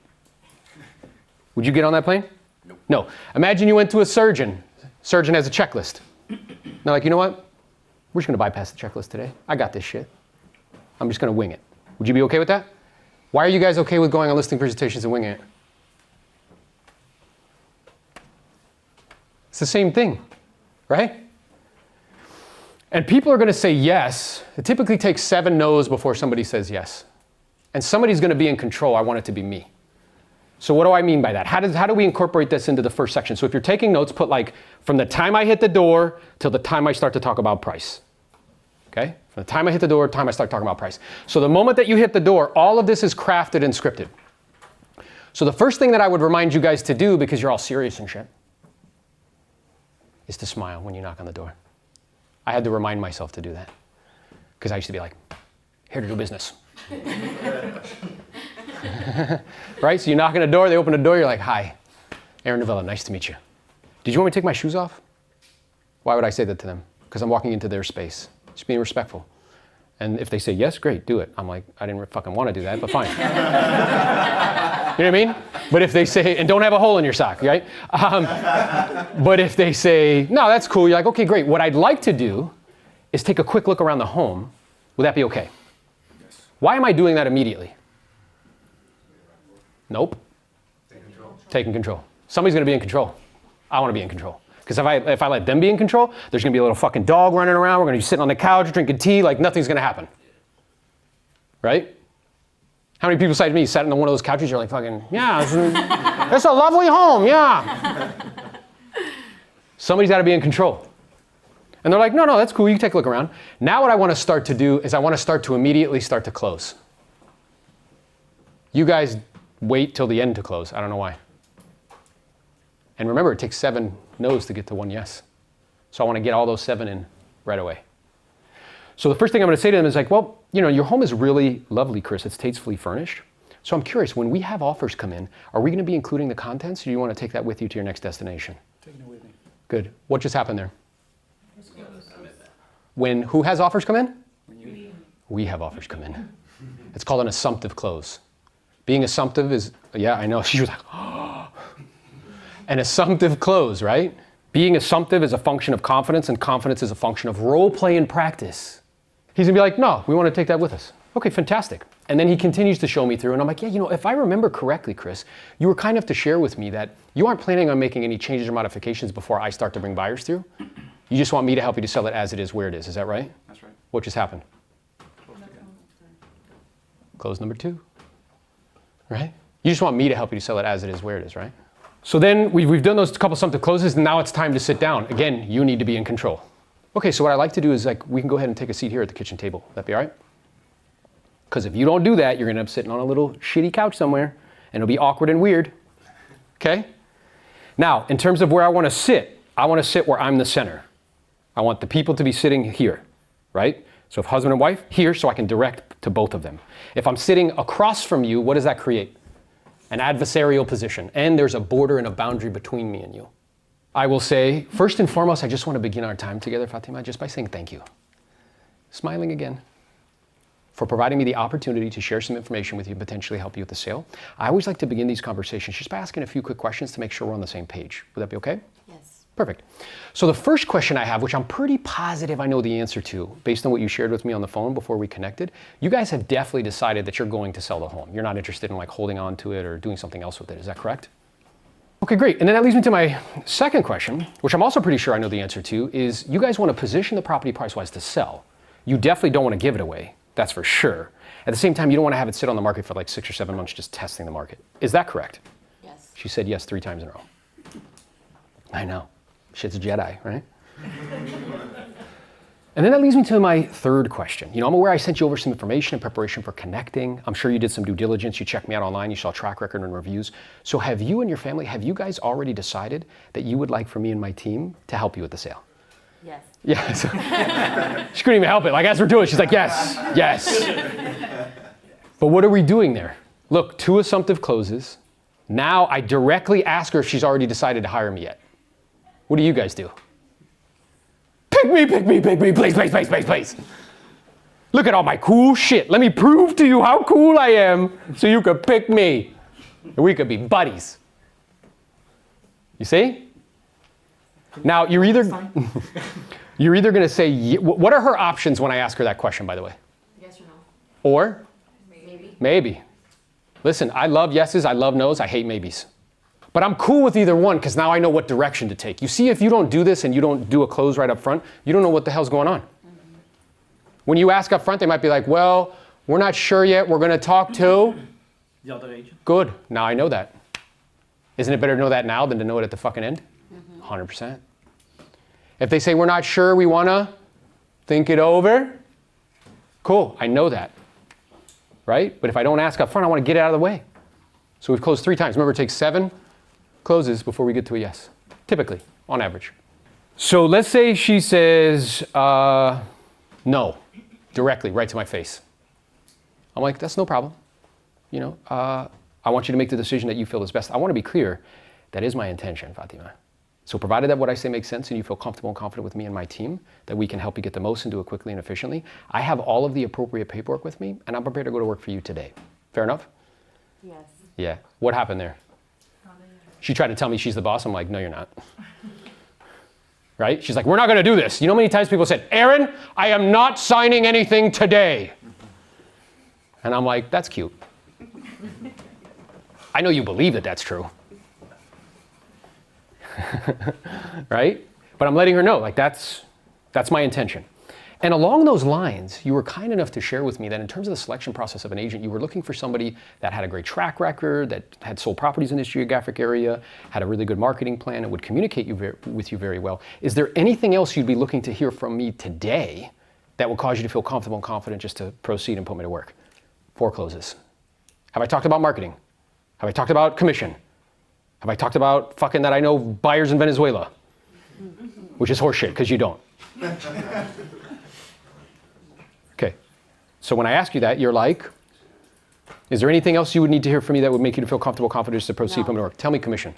Would you get on that plane? Nope. No. Imagine you went to a surgeon. Surgeon has a checklist. They're like, you know what? We're just going to bypass the checklist today. I got this shit. I'm just going to wing it. Would you be okay with that? Why are you guys okay with going on listing presentations and winging it? It's the same thing, right? And people are going to say yes. It typically takes 7 no's before somebody says yes. And somebody's going to be in control. I want it to be me. So what do I mean by that? How do we incorporate this into the first section? So if you're taking notes, put like from the time I hit the door till the time I start to talk about price. Okay? From the time I hit the door, time I start talking about price. So the moment that you hit the door, all of this is crafted and scripted. So the first thing that I would remind you guys to do, because you're all serious and shit, is to smile when you knock on the door. I had to remind myself to do that. Because I used to be like, here to do business. Right? So you knock on the door, they open the door, you're like, hi, Aaron Novello, nice to meet you. Did you want me to take my shoes off? Why would I say that to them? Because I'm walking into their space. Just being respectful. And if they say yes, great, do it. I'm like, I didn't fucking want to do that, but fine. You know what I mean? But if they say, and don't have a hole in your sock, right? But if they say, no, that's cool, you're like, okay, great. What I'd like to do is take a quick look around the home. Would that be okay? Why am I doing that immediately? Nope. Taking control. Somebody's going to be in control. I want to be in control. Because if I let them be in control, there's going to be a little fucking dog running around. We're going to be sitting on the couch drinking tea like nothing's going to happen. Right? How many people say to me, sat in one of those couches, you're like fucking, yeah, it's a lovely home, yeah. Somebody's got to be in control. And they're like, no, that's cool, you can take a look around. Now what I want to start to do is I want to start to immediately start to close. You guys wait till the end to close. I don't know why. And remember, it takes 7 no's to get to 1 yes. So I want to get all those 7 in right away. So the first thing I'm going to say to them is like, well, you know, your home is really lovely, Chris. It's tastefully furnished. So I'm curious, when we have offers come in, are we going to be including the contents, or do you want to take that with you to your next destination? Taking it with me. Good. What just happened there? When who has offers come in? We have offers come in. It's called an assumptive close. Being assumptive is, yeah, I know. She was like, oh. An assumptive close, right? Being assumptive is a function of confidence, and confidence is a function of role play and practice. He's gonna be like, no, we want to take that with us. Okay, fantastic. And then he continues to show me through, and I'm like, yeah, if I remember correctly, Chris, you were kind enough to share with me that you aren't planning on making any changes or modifications before I start to bring buyers through. You just want me to help you to sell it as it is, where it is. Is that right? That's right. What just happened? Close number 2, right? You just want me to help you to sell it as it is, where it is, right? So then we've done those couple assumptive closes, and now it's time to sit down. Again, you need to be in control. Okay, so what I like to do is we can go ahead and take a seat here at the kitchen table. That be all right? Because if you don't do that, you're gonna end up sitting on a little shitty couch somewhere, and it'll be awkward and weird, okay? Now, in terms of where I wanna sit where I'm the center. I want the people to be sitting here, right? So if husband and wife, here, so I can direct to both of them. If I'm sitting across from you, what does that create? An adversarial position, and there's a border and a boundary between me and you. I will say, first and foremost, I just want to begin our time together, Fatima, just by saying thank you. Smiling again. For providing me the opportunity to share some information with you and potentially help you with the sale. I always like to begin these conversations just by asking a few quick questions to make sure we're on the same page. Would that be okay? Yes. Perfect. So the first question I have, which I'm pretty positive I know the answer to, based on what you shared with me on the phone before we connected, you guys have definitely decided that you're going to sell the home. You're not interested in holding on to it or doing something else with it. Is that correct? Okay, great. And then that leads me to my second question, which I'm also pretty sure I know the answer to, is you guys want to position the property price-wise to sell. You definitely don't want to give it away. That's for sure. At the same time, you don't want to have it sit on the market for 6 or 7 months just testing the market. Is that correct? Yes. She said yes 3 times in a row. I know. Shit's a Jedi, right? And then that leads me to my third question. I'm aware I sent you over some information in preparation for connecting. I'm sure you did some due diligence. You checked me out online. You saw track record and reviews. So have you and your family, have you guys already decided that you would like for me and my team to help you with the sale? Yes. Yeah. So she couldn't even help it. As we're doing it, she's like, yes, yes. But what are we doing there? Look, 2 assumptive closes. Now I directly ask her if she's already decided to hire me yet. What do you guys do? Pick me, please, please, please, please, please. Look at all my cool shit. Let me prove to you how cool I am so you could pick me. And we could be buddies. You see? Now, you're either going to say, what are her options when I ask her that question, by the way? Yes or no? Or? Maybe. Maybe. Listen, I love yeses, I love nos, I hate maybes. But I'm cool with either one because now I know what direction to take. You see, if you don't do this and you don't do a close right up front, you don't know what the hell's going on. When you ask up front, they might be like, well, we're not sure yet, we're going to talk to The other agent. Good, now I know that. Isn't it better to know that now than to know it at the fucking end? 100%. If they say we're not sure, we want to think it over, cool, I know that, right? But if I don't ask up front, I want to get it out of the way. So we've closed 3 times. Remember, it takes 7 closes before we get to a yes, typically, on average. So let's say she says no, directly, right to my face. I'm like, that's no problem. I want you to make the decision that you feel is best. I want to be clear, that is my intention, Fatima. So provided that what I say makes sense and you feel comfortable and confident with me and my team, that we can help you get the most and do it quickly and efficiently, I have all of the appropriate paperwork with me, and I'm prepared to go to work for you today. Fair enough? Yes. Yeah. What happened there? She tried to tell me she's the boss. I'm like, no, you're not. Right? She's like, we're not going to do this. You know how many times people said, Aaron, I am not signing anything today. And I'm like, that's cute. I know you believe that that's true. Right? But I'm letting her know, that's my intention. And along those lines, you were kind enough to share with me that in terms of the selection process of an agent, you were looking for somebody that had a great track record, that had sold properties in this geographic area, had a really good marketing plan, and would communicate with you very well. Is there anything else you'd be looking to hear from me today that will cause you to feel comfortable and confident just to proceed and put me to work? 4 closes. Have I talked about marketing? Have I talked about commission? Have I talked about fucking that I know buyers in Venezuela? Which is horseshit, because you don't. Okay, so when I ask you that, you're like, is there anything else you would need to hear from me that would make you feel comfortable, confident to proceed from work? Tell me commission.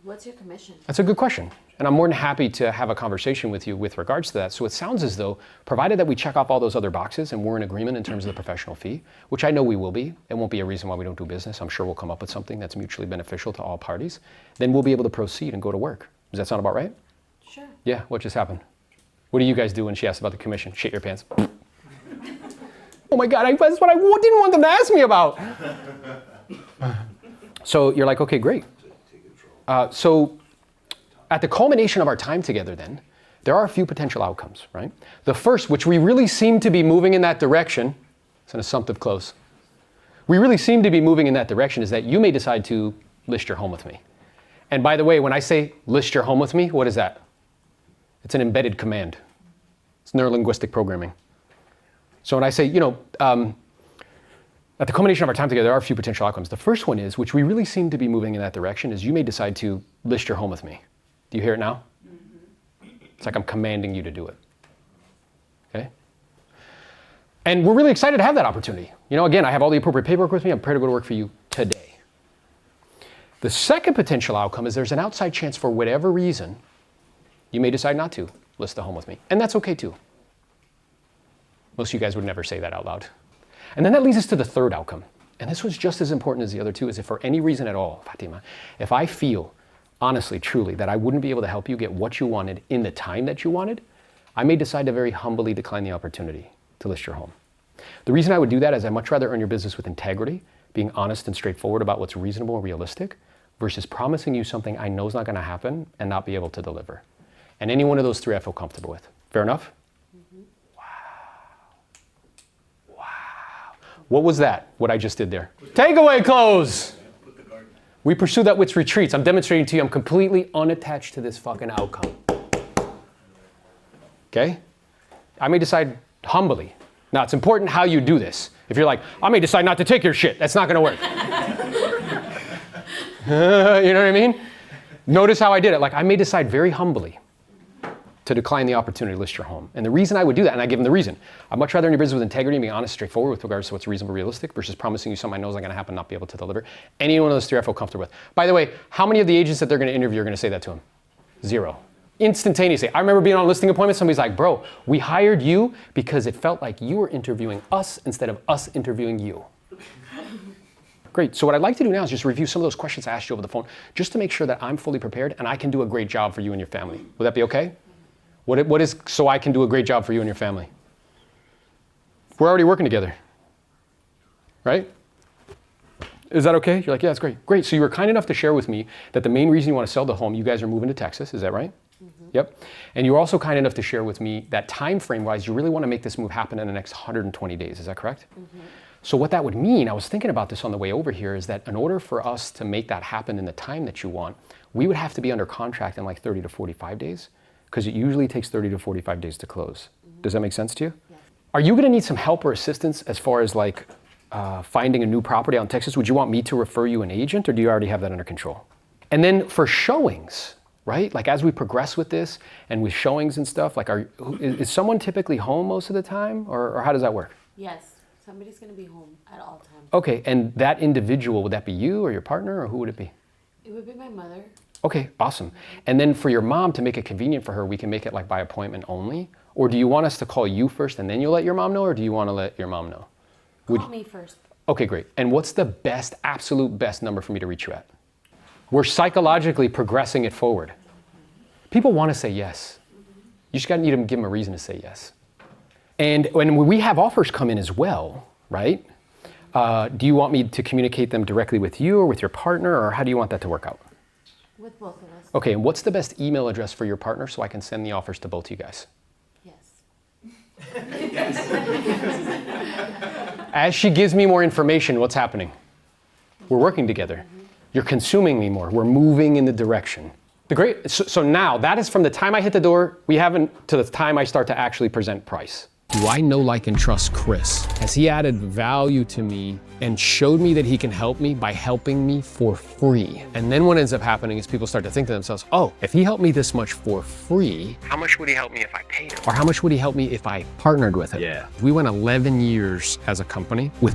What What's your commission? That's a good question. And I'm more than happy to have a conversation with you with regards to that. So it sounds as though, provided that we check off all those other boxes and we're in agreement in terms of the professional fee, which I know we will be, it won't be a reason why we don't do business. I'm sure we'll come up with something that's mutually beneficial to all parties. Then we'll be able to proceed and go to work. Does that sound about right? Sure. Yeah, what just happened? What do you guys do when she asks about the commission? Shit your pants. Oh my God, that's what I didn't want them to ask me about. So you're like, okay, great. So at the culmination of our time together then, there are a few potential outcomes, right? The first, which we really seem to be moving in that direction, it's an assumptive close. We really seem to be moving in that direction is that you may decide to list your home with me. And by the way, when I say list your home with me, what is that? It's an embedded command. It's neurolinguistic programming. So when I say, at the culmination of our time together, there are a few potential outcomes. The first one is, which we really seem to be moving in that direction, is you may decide to list your home with me. Do you hear it now? It's like I'm commanding you to do it. Okay? And we're really excited to have that opportunity. Again, I have all the appropriate paperwork with me. I'm prepared to go to work for you today. The second potential outcome is there's an outside chance for whatever reason you may decide not to list the home with me. And that's okay too. Most of you guys would never say that out loud. And then that leads us to the third outcome. And this was just as important as the other two, is if for any reason at all, Fatima, if I feel honestly, truly, that I wouldn't be able to help you get what you wanted in the time that you wanted, I may decide to very humbly decline the opportunity to list your home. The reason I would do that is I'd much rather earn your business with integrity, being honest and straightforward about what's reasonable and realistic, versus promising you something I know is not going to happen and not be able to deliver. And any one of those three I feel comfortable with. Fair enough? Mm-hmm. Wow. What was that, what I just did there? Takeaway close! We pursue that with retreats. I'm demonstrating to you I'm completely unattached to this fucking outcome. Okay? I may decide humbly. Now, it's important how you do this. If you're like, I may decide not to take your shit, that's not gonna work. You know what I mean? Notice how I did it. Like, I may decide very humbly to decline the opportunity to list your home. And the reason I would do that, and I give them the reason, I'd much rather earn your business with integrity and be honest, straightforward with regards to what's reasonable, realistic, versus promising you something I know is not going to happen, not be able to deliver. Any one of those three I feel comfortable with. By the way, how many of the agents that they're going to interview are going to say that to them? Zero. Instantaneously. I remember being on a listing appointment, somebody's like, bro, we hired you because it felt like you were interviewing us instead of us interviewing you. Great. So what I'd like to do now is just review some of those questions I asked you over the phone, just to make sure that I'm fully prepared and I can do a great job for you and your family. Would that be okay? What is so I can do a great job for you and your family? We're already working together, right? Is that okay? You're like, yeah, that's great. Great. So you were kind enough to share with me that the main reason you want to sell the home, you guys are moving to Texas. Is that right? Mm-hmm. Yep. And you were also kind enough to share with me that time frame wise, you really want to make this move happen in the next 120 days. Is that correct? Mm-hmm. So what that would mean, I was thinking about this on the way over here, is that in order for us to make that happen in the time that you want, we would have to be under contract in like 30 to 45 days. Because it usually takes 30 to 45 days to close. Mm-hmm. Does that make sense to you? Yes. Are you going to need some help or assistance as far as like finding a new property out in Texas? Would you want me to refer you an agent, or do you already have that under control? And then for showings, right? Like as we progress with this and with showings and stuff, like is someone typically home most of the time, or how does that work? Yes, somebody's going to be home at all times. Okay, and that individual, would that be you or your partner, or who would it be? It would be my mother. Okay, awesome. And then for your mom, to make it convenient for her, we can make it like by appointment only? Or do you want us to call you first and then you'll let your mom know, or do you want to let your mom know? Call me first. Okay, great. And what's the best, absolute best number for me to reach you at? We're psychologically progressing it forward. People want to say yes. You just need to give them a reason to say yes. And when we have offers come in as well, right? Do you want me to communicate them directly with you or with your partner, or how do you want that to work out? With both of us. Okay, and what's the best email address for your partner so I can send the offers to both you guys? Yes. As she gives me more information, what's happening? We're working together. Mm-hmm. You're consuming me more. We're moving in the direction. So now, that is from the time I hit the door, we haven't, to the time I start to actually present price. Do I know, like, and trust Chris? Has he added value to me and showed me that he can help me by helping me for free? And then what ends up happening is people start to think to themselves, oh, if he helped me this much for free, how much would he help me if I paid him? Or how much would he help me if I partnered with him? Yeah. We went 11 years as a company with